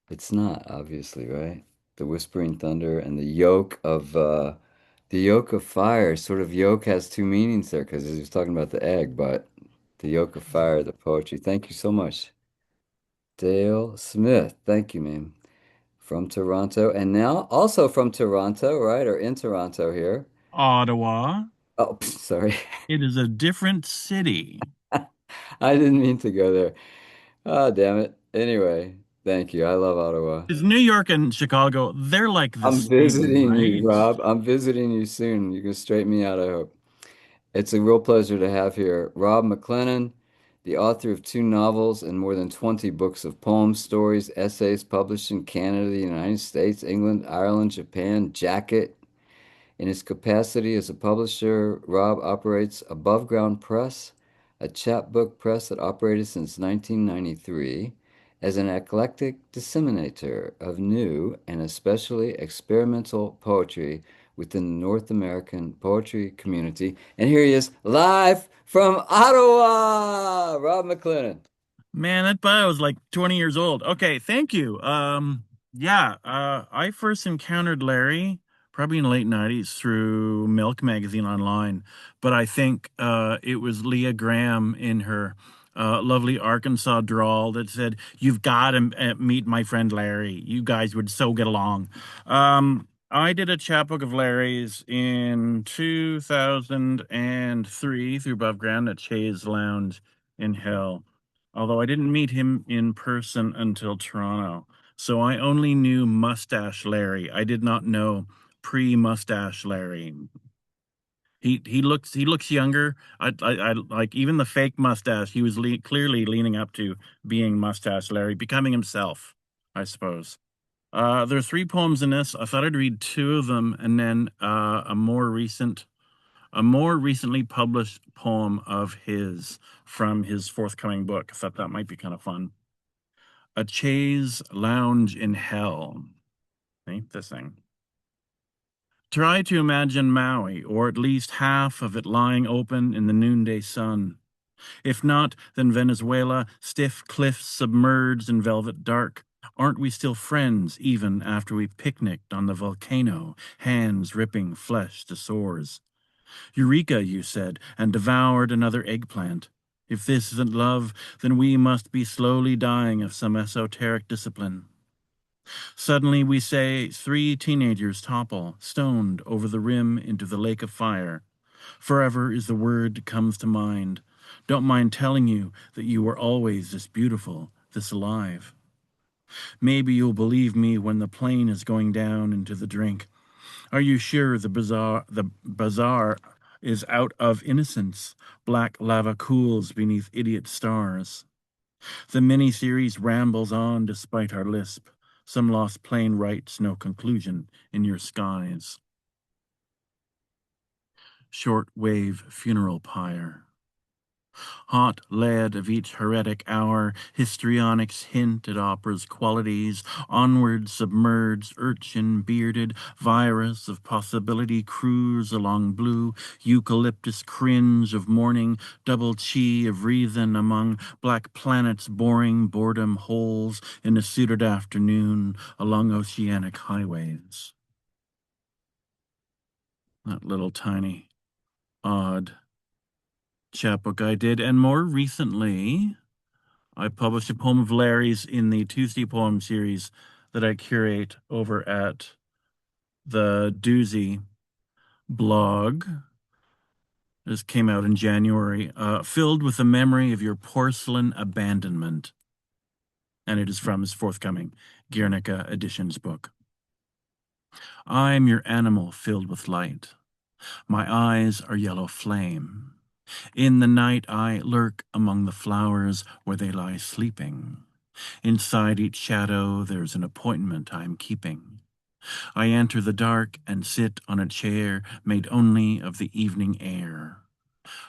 it's not, obviously, right? The whispering thunder and the yoke of fire. Sort of yoke has two meanings there because he was talking about the egg, but the yoke of fire, the poetry. Thank you so much. Dale Smith. Thank you, ma'am. From Toronto. And now also from Toronto, right? Or in Toronto here. Ottawa. Oh, sorry. It is a different city. I didn't mean to go there. Oh, damn it. Anyway, thank you. I love Ottawa. Is New York and Chicago, they're like the I'm same, visiting you, right? Rob. I'm visiting you soon. You can straighten me out, I hope. It's a real pleasure to have here Rob McClennan, the author of two novels and more than 20 books of poems, stories, essays published in Canada, the United States, England, Ireland, Japan, Jacket. In his capacity as a publisher, Rob operates Above Ground Press, a chapbook press that operated since 1993, as an eclectic disseminator of new and especially experimental poetry within the North American poetry community. And here he is, live from Ottawa, Rob McClennan. Man, that bio is like 20 years old. Okay, thank you. I first encountered Larry probably in the late 90s through Milk magazine online, but I think it was Leah Graham in her lovely Arkansas drawl that said, "You've got to meet my friend Larry. You guys would so get along." I did a chapbook of Larry's in 2003 through Above Ground at Chaise Lounge in Hell. Although I didn't meet him in person until Toronto. So I only knew Mustache Larry. I did not know pre-Mustache Larry. He looks younger. I like even the fake mustache. He was clearly leaning up to being Mustache Larry, becoming himself, I suppose. There are 3 poems in this. I thought I'd read 2 of them, and then a more recently published poem of his from his forthcoming book. I thought that might be kind of fun. A chaise lounge in hell. Ain't this thing? Try to imagine Maui, or at least half of it lying open in the noonday sun. If not, then Venezuela, stiff cliffs submerged in velvet dark. Aren't we still friends even after we picnicked on the volcano, hands ripping flesh to sores? Eureka, you said, and devoured another eggplant. If this isn't love, then we must be slowly dying of some esoteric discipline. Suddenly, we say 3 teenagers topple, stoned over the rim into the lake of fire. Forever is the word that comes to mind. Don't mind telling you that you were always this beautiful, this alive. Maybe you'll believe me when the plane is going down into the drink. Are you sure the bazaar is out of innocence? Black lava cools beneath idiot stars. The mini-series rambles on despite our lisp. Some lost plane writes no conclusion in your skies. Short-wave funeral pyre. Hot lead of each heretic hour, histrionics hint at opera's qualities, onward submerged, urchin bearded, virus of possibility cruise along blue, eucalyptus cringe of morning, double chi of reason among black planets boring boredom holes in a suited afternoon along oceanic highways. That little tiny, odd chapbook I did, and more recently, I published a poem of Larry's in the Tuesday poem series that I curate over at the Doozy blog. This came out in January, filled with the memory of your porcelain abandonment. And it is from his forthcoming Guernica Editions book. I'm your animal filled with light. My eyes are yellow flame. In the night I lurk among the flowers where they lie sleeping. Inside each shadow there's an appointment I'm keeping. I enter the dark and sit on a chair made only of the evening air.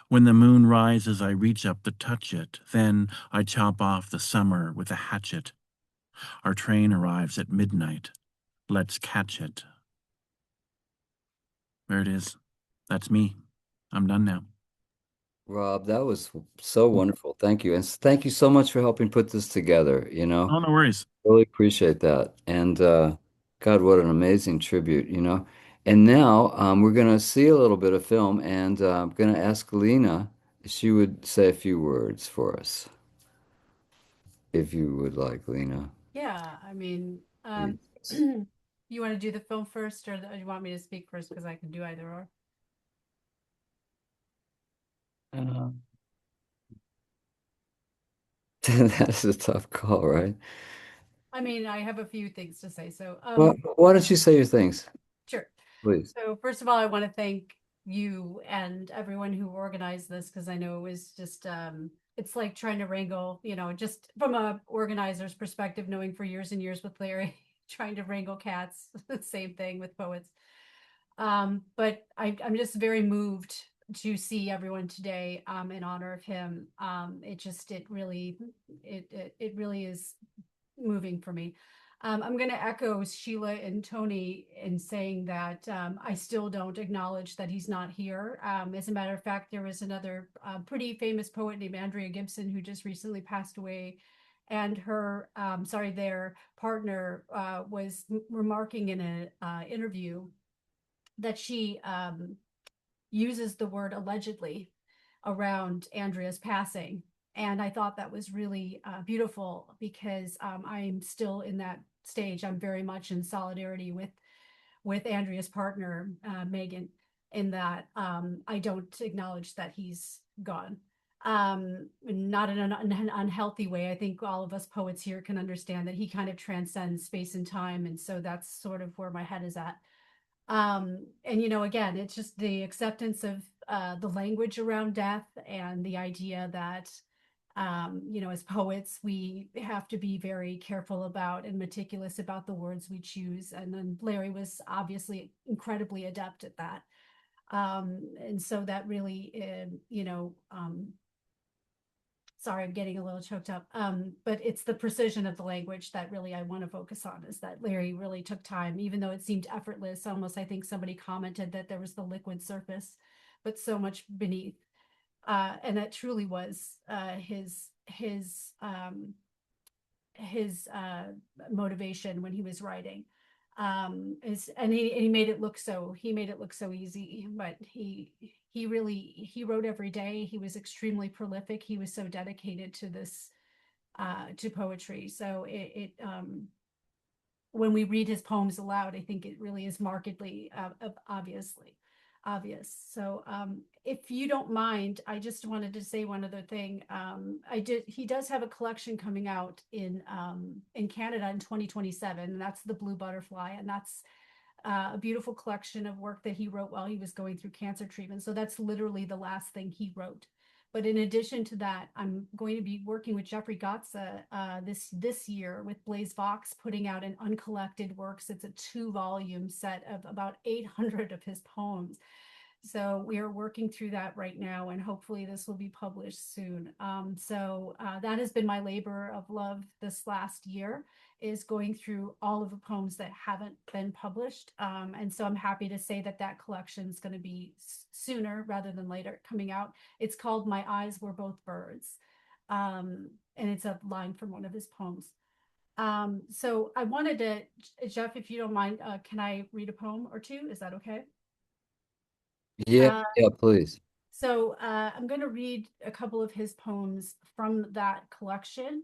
When the moon rises I reach up to touch it. Then I chop off the summer with a hatchet. Our train arrives at midnight. Let's catch it. There it is. That's me. I'm done now. Rob, that was so wonderful. Thank you. And thank you so much for helping put this together, Oh, no worries. Really appreciate that. And God, what an amazing tribute. And now we're going to see a little bit of film, and I'm going to ask Lina if she would say a few words for us, if you would like, Lina. Yeah, I mean, Please. you want to do the film first, or you want me to speak first? Because I can do either or. Uh, That's a tough call, right? I mean, I have a few things to say. So, Well, why don't you say your things, sure. please? So first of all, I want to thank you and everyone who organized this, because I know it was just it's like trying to wrangle, just from a organizer's perspective, knowing for years and years with Larry, trying to wrangle cats, same thing with poets. But I'm just very moved to see everyone today in honor of him. It really is moving for me. I'm going to echo Sheila and Tony in saying that I still don't acknowledge that he's not here. As a matter of fact, there was another pretty famous poet named Andrea Gibson who just recently passed away, and their partner was remarking in an interview that she uses the word allegedly around Andrea's passing. And I thought that was really beautiful, because I'm still in that stage. I'm very much in solidarity with Andrea's partner, Megan, in that I don't acknowledge that he's gone. not in an unhealthy way. I think all of us poets here can understand that he kind of transcends space and time. And so that's sort of where my head is at. And, you know, again, it's just the acceptance of the language around death and the idea that, you know, as poets, we have to be very careful about and meticulous about the words we choose. And then Larry was obviously incredibly adept at that. And so that really, you know, sorry, I'm getting a little choked up. But it's the precision of the language that really I want to focus on, is that Larry really took time, even though it seemed effortless. Almost, I think somebody commented that there was the liquid surface, but so much beneath. And that truly was his motivation when he was writing. And he made it look so easy, but he wrote every day. He was extremely prolific. He was so dedicated to this to poetry. So when we read his poems aloud, I think it really is markedly obvious. So if you don't mind, I just wanted to say one other thing. He does have a collection coming out in Canada in 2027, and that's The Blue Butterfly, and that's a beautiful collection of work that he wrote while he was going through cancer treatment. So that's literally the last thing he wrote. But in addition to that, I'm going to be working with Jeffrey Gotza this year with Blaze Vox, putting out an uncollected works. It's a 2-volume set of about 800 of his poems. So we are working through that right now, and hopefully this will be published soon. So that has been my labor of love this last year, is going through all of the poems that haven't been published. And so I'm happy to say that that collection is going to be sooner rather than later coming out. It's called My Eyes Were Both Birds. And it's a line from one of his poems. So I wanted to, Jeff, if you don't mind, can I read a poem or two? Is that okay? Yeah, please. So I'm going to read a couple of his poems from that collection.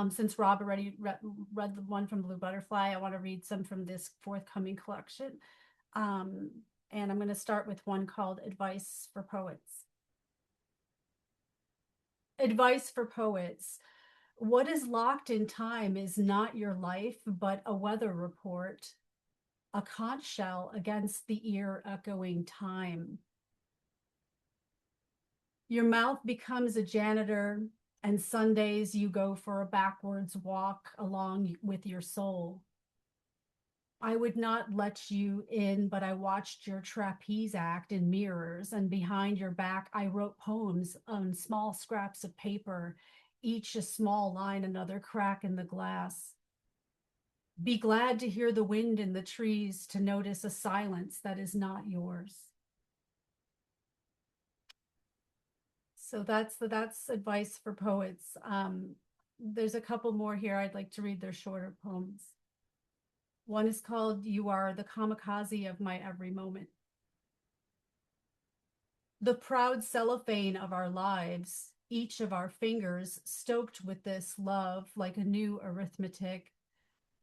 Since Rob already read the one from Blue Butterfly, I want to read some from this forthcoming collection. And I'm going to start with one called Advice for Poets. Advice for Poets. What is locked in time is not your life, but a weather report, a conch shell against the ear echoing time. Your mouth becomes a janitor, and Sundays you go for a backwards walk along with your soul. I would not let you in, but I watched your trapeze act in mirrors, and behind your back I wrote poems on small scraps of paper, each a small line, another crack in the glass. Be glad to hear the wind in the trees, to notice a silence that is not yours. So that's Advice for Poets. There's a couple more here. I'd like to read their shorter poems. One is called You Are the Kamikaze of My Every Moment. The proud cellophane of our lives, each of our fingers stoked with this love like a new arithmetic,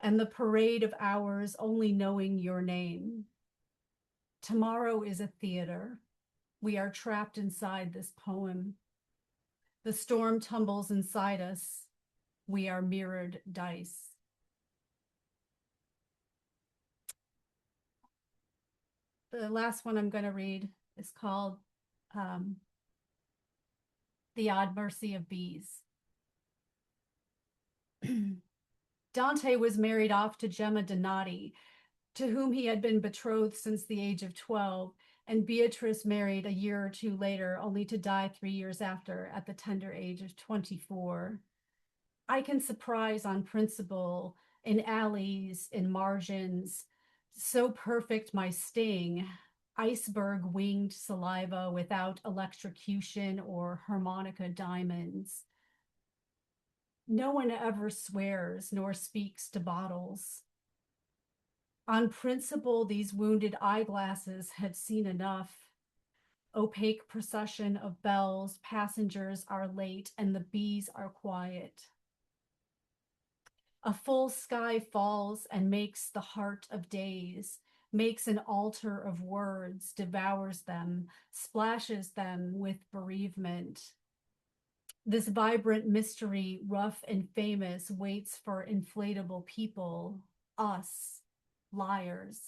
and the parade of hours only knowing your name. Tomorrow is a theater. We are trapped inside this poem. The storm tumbles inside us. We are mirrored dice. The last one I'm going to read is called The Odd Mercy of Bees. Dante was married off to Gemma Donati, to whom he had been betrothed since the age of 12, and Beatrice married a year or two later, only to die 3 years after at the tender age of 24. I can surprise on principle, in alleys, in margins, so perfect my sting, iceberg winged saliva without electrocution or harmonica diamonds. No one ever swears nor speaks to bottles. On principle, these wounded eyeglasses had seen enough. Opaque procession of bells, passengers are late, and the bees are quiet. A full sky falls and makes the heart of days, makes an altar of words, devours them, splashes them with bereavement. This vibrant mystery, rough and famous, waits for inflatable people, us, liars.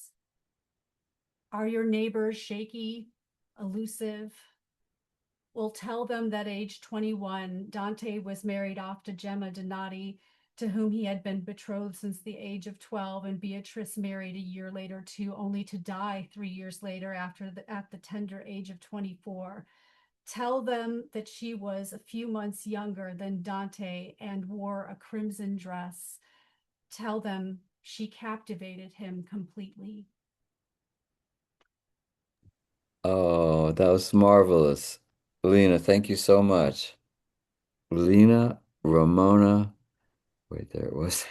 Are your neighbors shaky, elusive? We'll tell them that age 21, Dante was married off to Gemma Donati, to whom he had been betrothed since the age of 12, and Beatrice married a year later too, only to die 3 years later at the tender age of 24. Tell them that she was a few months younger than Dante and wore a crimson dress. Tell them she captivated him completely. Oh, that was marvelous. Lina, thank you so much. Lina Ramona, wait, there it was.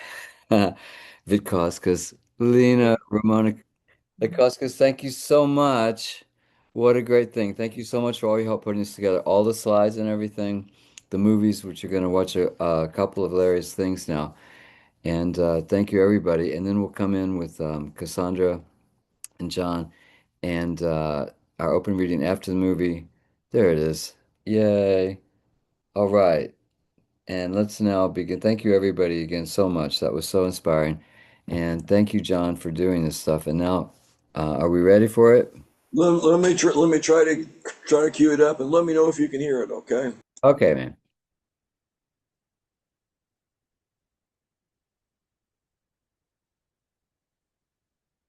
Vitkauskas. Lina Ramona Vitkauskas, thank you so much. What a great thing. Thank you so much for all your help putting this together. All the slides and everything, the movies, which you're going to watch a couple of hilarious things now. And thank you, everybody. And then we'll come in with Cassandra and John and our open reading after the movie. There it is. Yay. All right. And let's now begin. Thank you, everybody, again so much. That was so inspiring. And thank you, John, for doing this stuff. And now, are we ready for it? Let me try to cue it up, and let me know if you can hear it. Okay. Okay, man.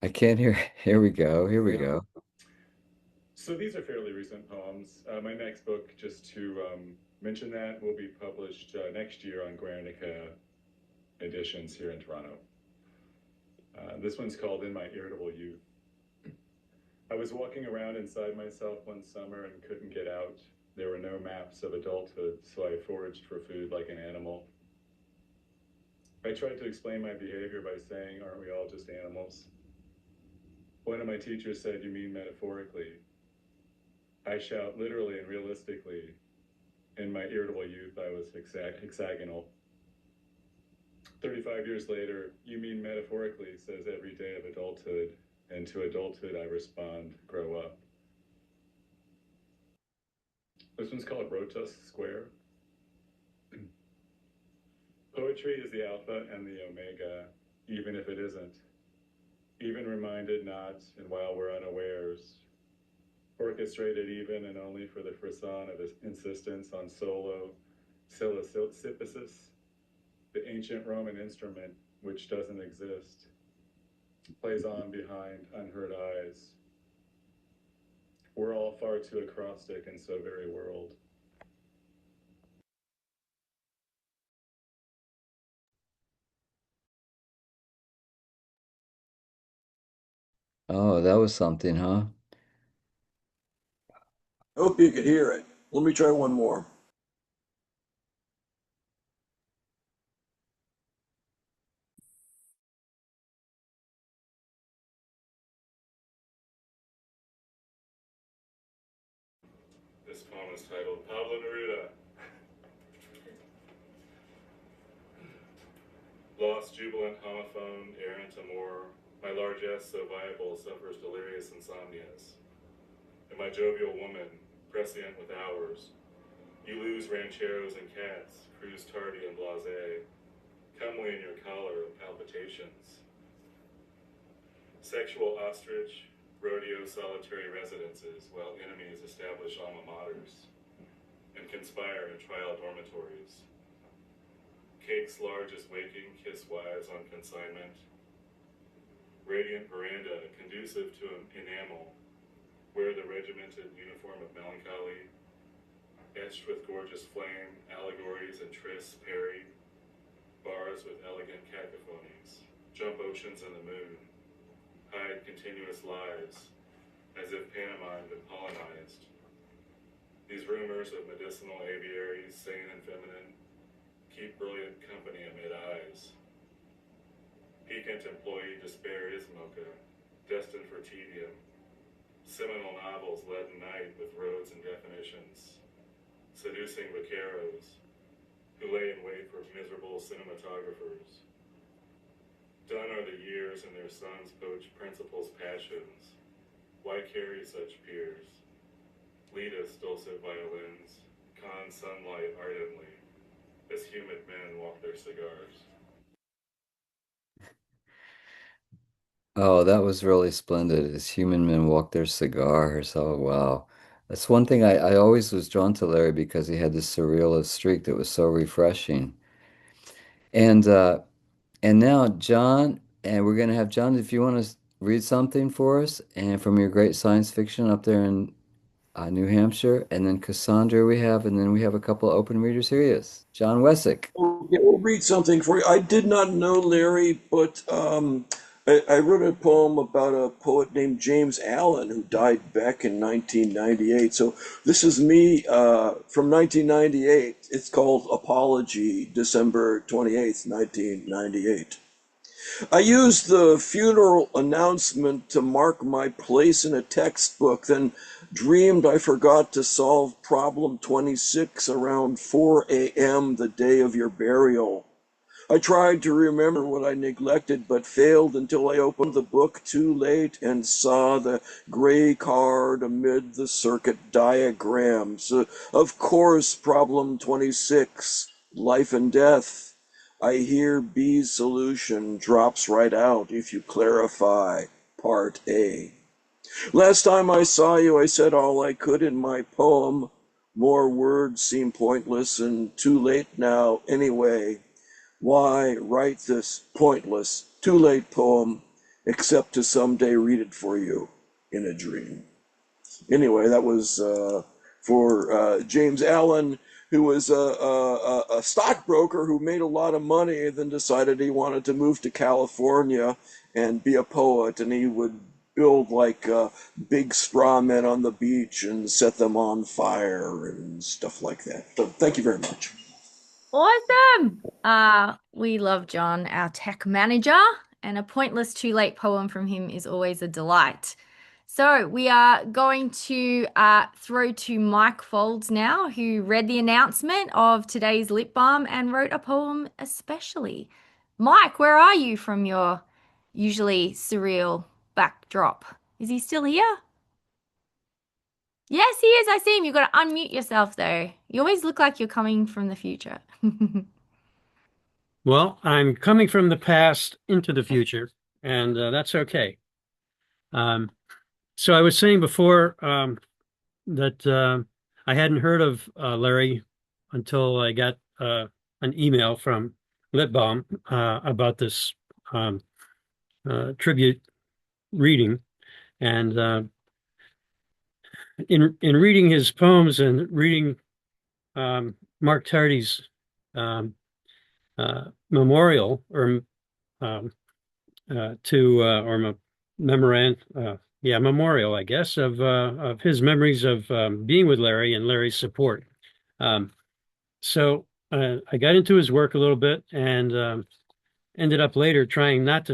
I can't hear. Here we go. Here we go. So these are fairly recent poems. My next book, just to mention that, will be published next year on Guernica Editions here in Toronto. This one's called In My Irritable Youth. I was walking around inside myself one summer and couldn't get out. There were no maps of adulthood, so I foraged for food like an animal. I tried to explain my behavior by saying, aren't we all just animals? One of my teachers said, you mean metaphorically? I shout literally and realistically. In my irritable youth, I was hexagonal. 35 years later, you mean metaphorically, says every day of adulthood, and to adulthood I respond, grow up. This one's called Grotesque Square. Poetry is the alpha and the omega, even if it isn't. Even reminded not, and while we're unawares. Orchestrated even and only for the frisson of his insistence on solo silicipicis, the ancient Roman instrument which doesn't exist, plays on behind unheard eyes. We're all far too acrostic in so very world. Oh, that was something, huh? I hope you could hear it. Let me try one more. This poem is titled Pablo Neruda. Lost jubilant homophone, errant amour, my largesse so viable suffers delirious insomnias. And my jovial woman, prescient with hours, you lose rancheros and cats, cruise tardy and blasé, comely in your collar of palpitations. Sexual ostrich, rodeo solitary residences, while enemies establish alma maters and conspire in trial dormitories. Cakes large as waking kiss wives on consignment. Radiant veranda conducive to enamel, wear the regimented uniform of melancholy, etched with gorgeous flame, allegories and tris parried, bars with elegant cacophonies, jump oceans in the moon, hide continuous lies, as if pantomimed and pollinized. These rumors of medicinal aviaries, sane and feminine, keep brilliant company amid eyes. Piquant employee despair is mocha, destined for tedium. Seminal novels leaden night with roads and definitions. Seducing vaqueros, who lay in wait for miserable cinematographers. Done are the years and their sons poach principles' passions. Why carry such peers? Lead us dulcet violins, con sunlight ardently. as humid men walk their cigars. Oh, that was really splendid. As human men walk their cigars. Oh, wow. That's one thing I always was drawn to Larry because he had this surrealist streak that was so refreshing. And now John, and we're gonna have John, if you want to read something for us, and from your great science fiction up there in New Hampshire, and then Cassandra we have, and then we have a couple of open readers. Here he is, John Wessick. Okay, we'll read something for you. I did not know Larry, but I wrote a poem about a poet named James Allen who died back in 1998. So this is me from 1998. It's called Apology, December 28th, 1998. I used the funeral announcement to mark my place in a textbook, then dreamed I forgot to solve problem 26 around 4 a.m. the day of your burial. I tried to remember what I neglected, but failed until I opened the book too late and saw the gray card amid the circuit diagrams. Of course, problem 26, life and death. I hear B's solution drops right out if you clarify part A. Last time I saw you, I said all I could in my poem. More words seem pointless and too late now anyway. Why write this pointless, too late poem, except to someday read it for you in a dream? Anyway, that was for James Allen, who was a stockbroker who made a lot of money and then decided he wanted to move to California and be a poet, and he would build like big straw men on the beach and set them on fire and stuff like that. So thank you very much. Awesome. We love John, our tech manager, and a pointless too late poem from him is always a delight. So we are going to throw to Mike Folds now, who read the announcement of today's Lit Balm and wrote a poem especially. Mike, where are you from your usually surreal backdrop? Is he still here? Yes, he is. I see him. You've got to unmute yourself, though. You always look like you're coming from the future. Well, I'm coming from the past into the future, and that's okay. So I was saying before that I hadn't heard of Larry until I got an email from Lit Balm about this tribute reading, and in reading his poems and reading Mark Tardy's memorial or memorial, I guess, of his memories of being with Larry and Larry's support. So I got into his work a little bit and ended up later trying not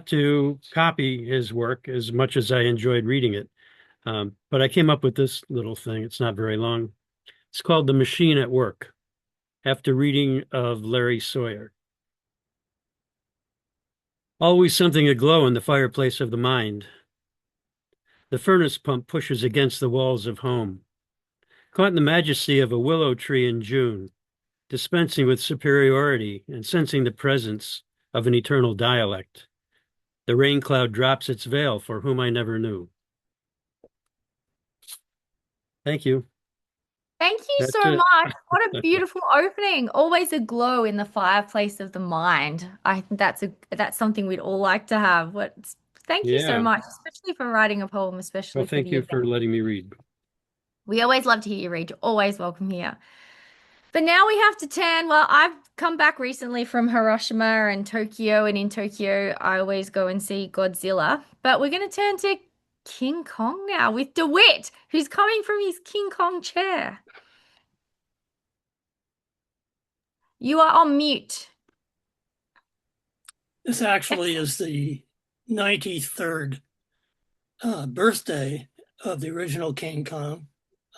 to copy his work as much as I enjoyed reading it. But I came up with this little thing. It's not very long. It's called The Machine at Work, after reading of Larry Sawyer. Always something aglow in the fireplace of the mind. The furnace pump pushes against the walls of home. Caught in the majesty of a willow tree in June, dispensing with superiority and sensing the presence of an eternal dialect. The rain cloud drops its veil for whom I never knew. Thank you. Thank you That's so it. much. What a beautiful opening. Always a glow in the fireplace of the mind. I think that's something we'd all like to have. Thank you so Yeah. much, especially for writing a poem, especially Well, for thank the you event. for letting me read. We always love to hear you read. You're always welcome here. But now we have to turn. Well, I've come back recently from Hiroshima and Tokyo, and in Tokyo, I always go and see Godzilla. But we're going to turn to King Kong now with DeWitt, who's coming from his King Kong chair. You are on mute. This actually is the 93rd birthday of the original King Kong,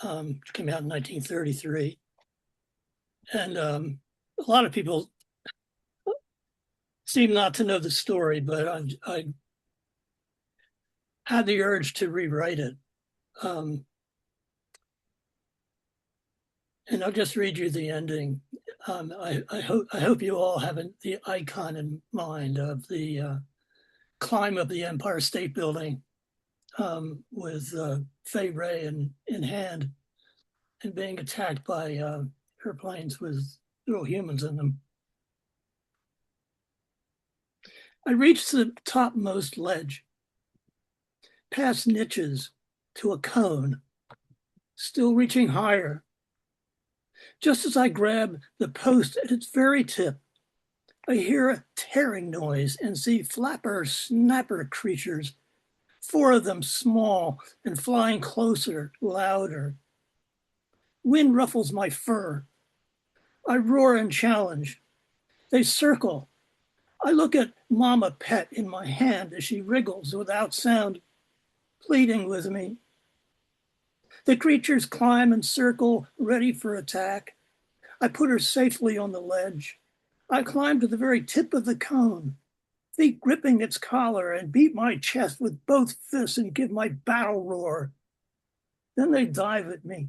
which came out in 1933. And a lot of people seem not to know the story, but I had the urge to rewrite it. And I'll just read you the ending. I hope you all have the icon in mind of the climb of the Empire State Building with Fay Ray in hand and being attacked by airplanes with little humans in them. I reached the topmost ledge, past niches to a cone, still reaching higher. Just as I grab the post at its very tip, I hear a tearing noise and see flapper, snapper creatures, 4 of them small and flying closer, louder. Wind ruffles my fur. I roar and challenge. They circle. I look at Mama Pet in my hand as she wriggles without sound, pleading with me. The creatures climb and circle, ready for attack. I put her safely on the ledge. I climb to the very tip of the cone, feet gripping its collar, and beat my chest with both fists and give my battle roar. Then they dive at me.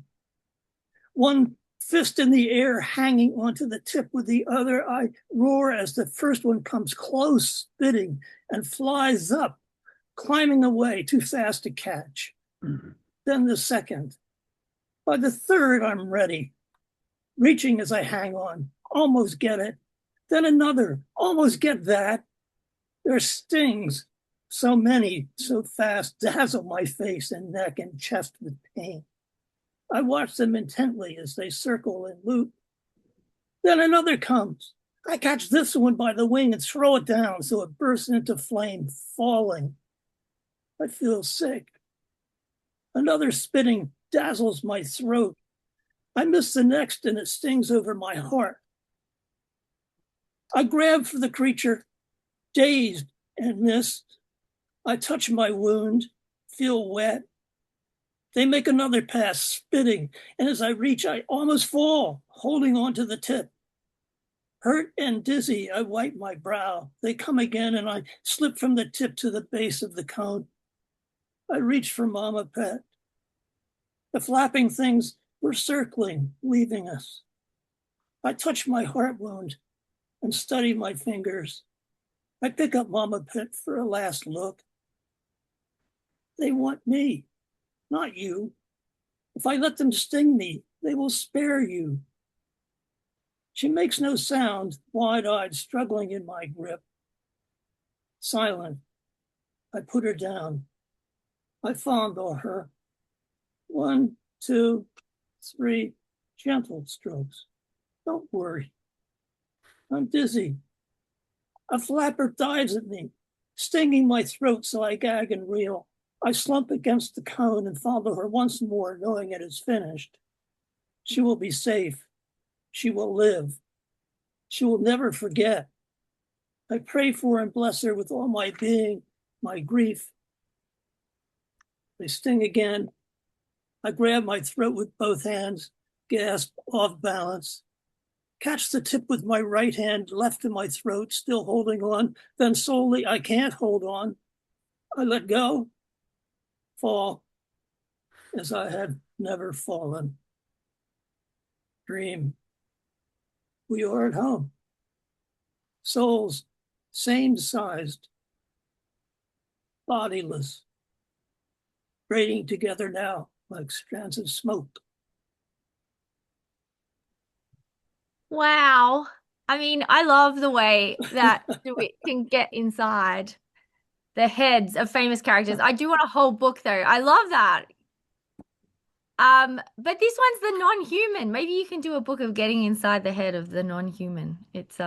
One fist in the air, hanging onto the tip with the other. I roar as the first one comes close, spitting, and flies up, climbing away, too fast to catch. Mm-hmm. Then the second. By the third, I'm ready, reaching as I hang on, almost get it. Then another, almost get that. Their stings, so many, so fast, dazzle my face and neck and chest with pain. I watch them intently as they circle and loop. Then another comes. I catch this one by the wing and throw it down so it bursts into flame, falling. I feel sick. Another spitting dazzles my throat. I miss the next and it stings over my heart. I grab for the creature, dazed and missed. I touch my wound, feel wet. They make another pass, spitting, and as I reach, I almost fall, holding on to the tip. Hurt and dizzy, I wipe my brow. They come again, and I slip from the tip to the base of the cone. I reach for Mama Pet. The flapping things were circling, leaving us. I touch my heart wound and study my fingers. I pick up Mama Pet for a last look. They want me, not you. If I let them sting me, they will spare you. She makes no sound, wide-eyed, struggling in my grip. Silent, I put her down. I fondle her. 1, 2, 3, gentle strokes. Don't worry. I'm dizzy. A flapper dives at me, stinging my throat so I gag and reel. I slump against the cone and fondle her once more, knowing it is finished. She will be safe. She will live. She will never forget. I pray for and bless her with all my being, my grief. They sting again. I grab my throat with both hands, gasp, off balance. Catch the tip with my right hand, left in my throat, still holding on. Then slowly, I can't hold on. I let go, fall, as I had never fallen. Dream. We are at home. Souls, same-sized, bodiless, braiding together now like strands of smoke. Wow. I mean, I love the way that we can get inside the heads of famous characters. I do want a whole book though. I love that. But this one's the non-human. Maybe you can do a book of getting inside the head of the non-human. It's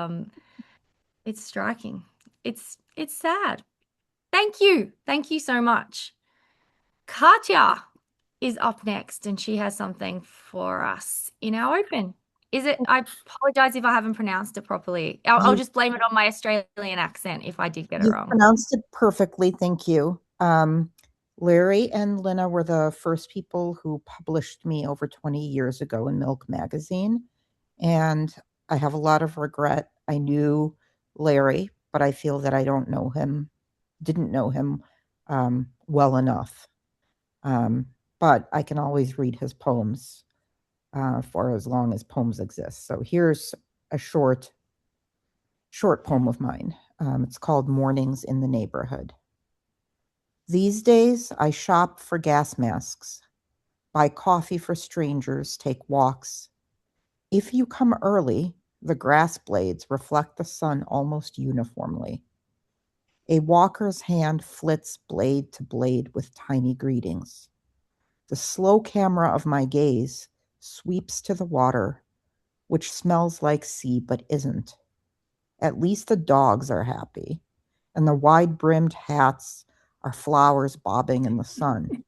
striking. It's sad. Thank you. Thank you so much. Katya is up next and she has something for us in our open. Is it? I apologize if I haven't pronounced it properly. I'll just blame it on my Australian accent if I did get it You wrong. pronounced it perfectly. Thank you. Larry and Lina were the first people who published me over 20 years ago in Milk magazine. And I have a lot of regret. I knew Larry, but I feel that I didn't know him well enough. But I can always read his poems for as long as poems exist. So here's a short poem of mine. It's called Mornings in the Neighborhood. These days, I shop for gas masks, buy coffee for strangers, take walks. If you come early, the grass blades reflect the sun almost uniformly. A walker's hand flits blade to blade with tiny greetings. The slow camera of my gaze sweeps to the water, which smells like sea but isn't. At least the dogs are happy, and the wide-brimmed hats are flowers bobbing in the sun.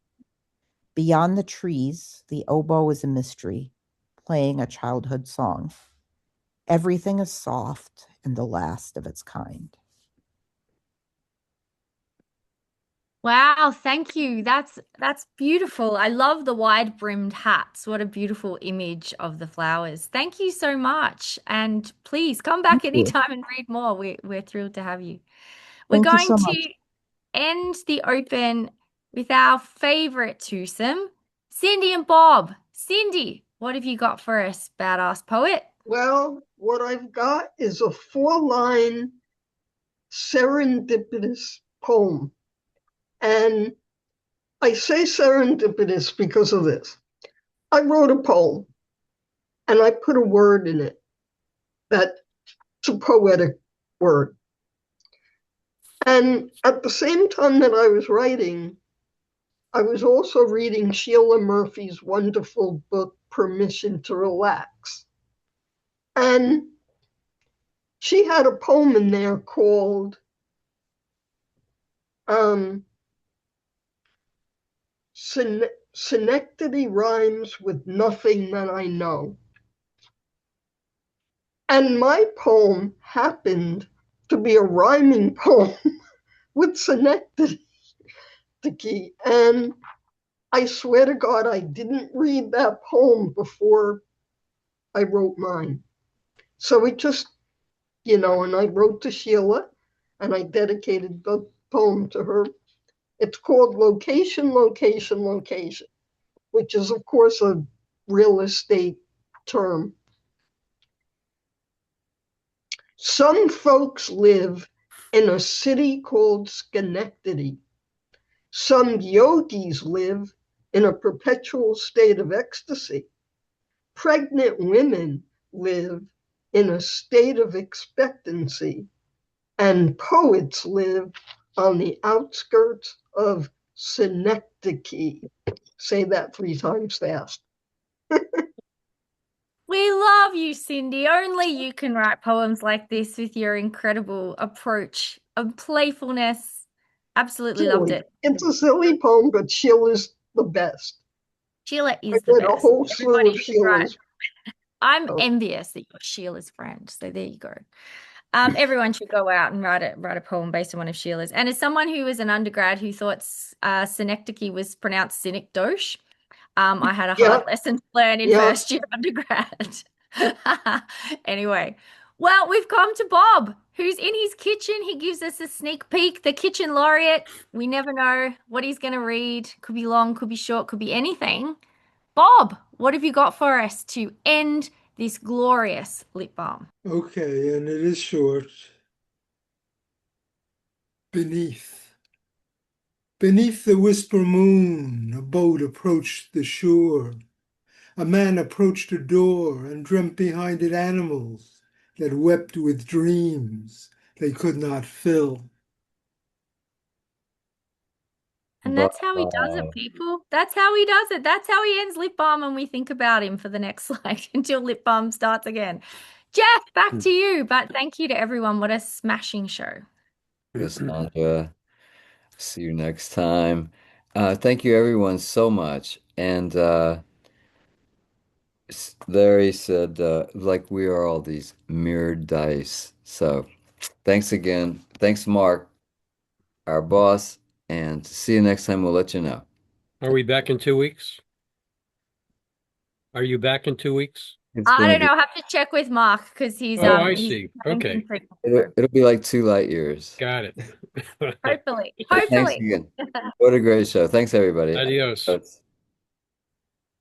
Beyond the trees, the oboe is a mystery, playing a childhood song. Everything is soft and the last of its kind. Wow, thank you. That's beautiful. I love the wide-brimmed hats. What a beautiful image of the flowers. Thank you so much. And please come back Thank you. anytime and read more. We're thrilled to have you. We're Thank you going so to much. end the open with our favorite twosome, Cindy and Bob. Cindy, what have you got for us, badass poet? Well, what I've got is a 4-line serendipitous poem. And I say serendipitous because of this. I wrote a poem and I put a word in it that's a poetic word. And at the same time that I was writing, I was also reading Sheila Murphy's wonderful book, Permission to Relax. And she had a poem in there called Synecdoche Rhymes with Nothing That I Know. And my poem happened to be a rhyming poem with synecdoche. And I swear to God, I didn't read that poem before I wrote mine. So it just, and I wrote to Sheila and I dedicated the poem to her. It's called Location, Location, Location, which is, of course, a real estate term. Some folks live in a city called Schenectady. Some yogis live in a perpetual state of ecstasy. Pregnant women live in a state of expectancy. And poets live on the outskirts of Synecdoche. Say that 3 times fast. We love you, Cindy. Only you can write poems like this with your incredible approach of playfulness. Absolutely loved it. It's a silly poem, but Sheila's the best. Sheila is the I read best. a whole slew of Sheila's. I'm envious that you're Sheila's friend. So there you go. Everyone should go out and write a poem based on one of Sheila's. And as someone who was an undergrad who thought synecdoche was pronounced synecdoche, I had a hard lesson to learn in first year undergrad. Anyway, well, we've come to Bob, who's in his kitchen. He gives us a sneak peek, the kitchen laureate. We never know what he's going to read. Could be long, could be short, could be anything. Bob, what have you got for us to end this glorious lip balm? Okay, and it is short. Beneath the whisper moon, a boat approached the shore. A man approached a door and dreamt behind it animals that wept with dreams they could not fill. And that's how he does it, people. That's how he does it. That's how he ends lip balm, and we think about him for the next until lip balm starts again. Jeff, back to you. But thank you to everyone. What a smashing show. Cassandra. See you next time. Thank you everyone so much. And Larry said, like we are all these mirrored dice. So thanks again. Thanks, Mark, our boss. And see you next time. We'll let you know. Are we back in 2 weeks? Are you back in 2 weeks? I don't know. I'll have to check with Mark because he's I see. Okay. It'll be like 2 light years. Got it. Hopefully. Thanks again. What a great show. Thanks, everybody. Adios.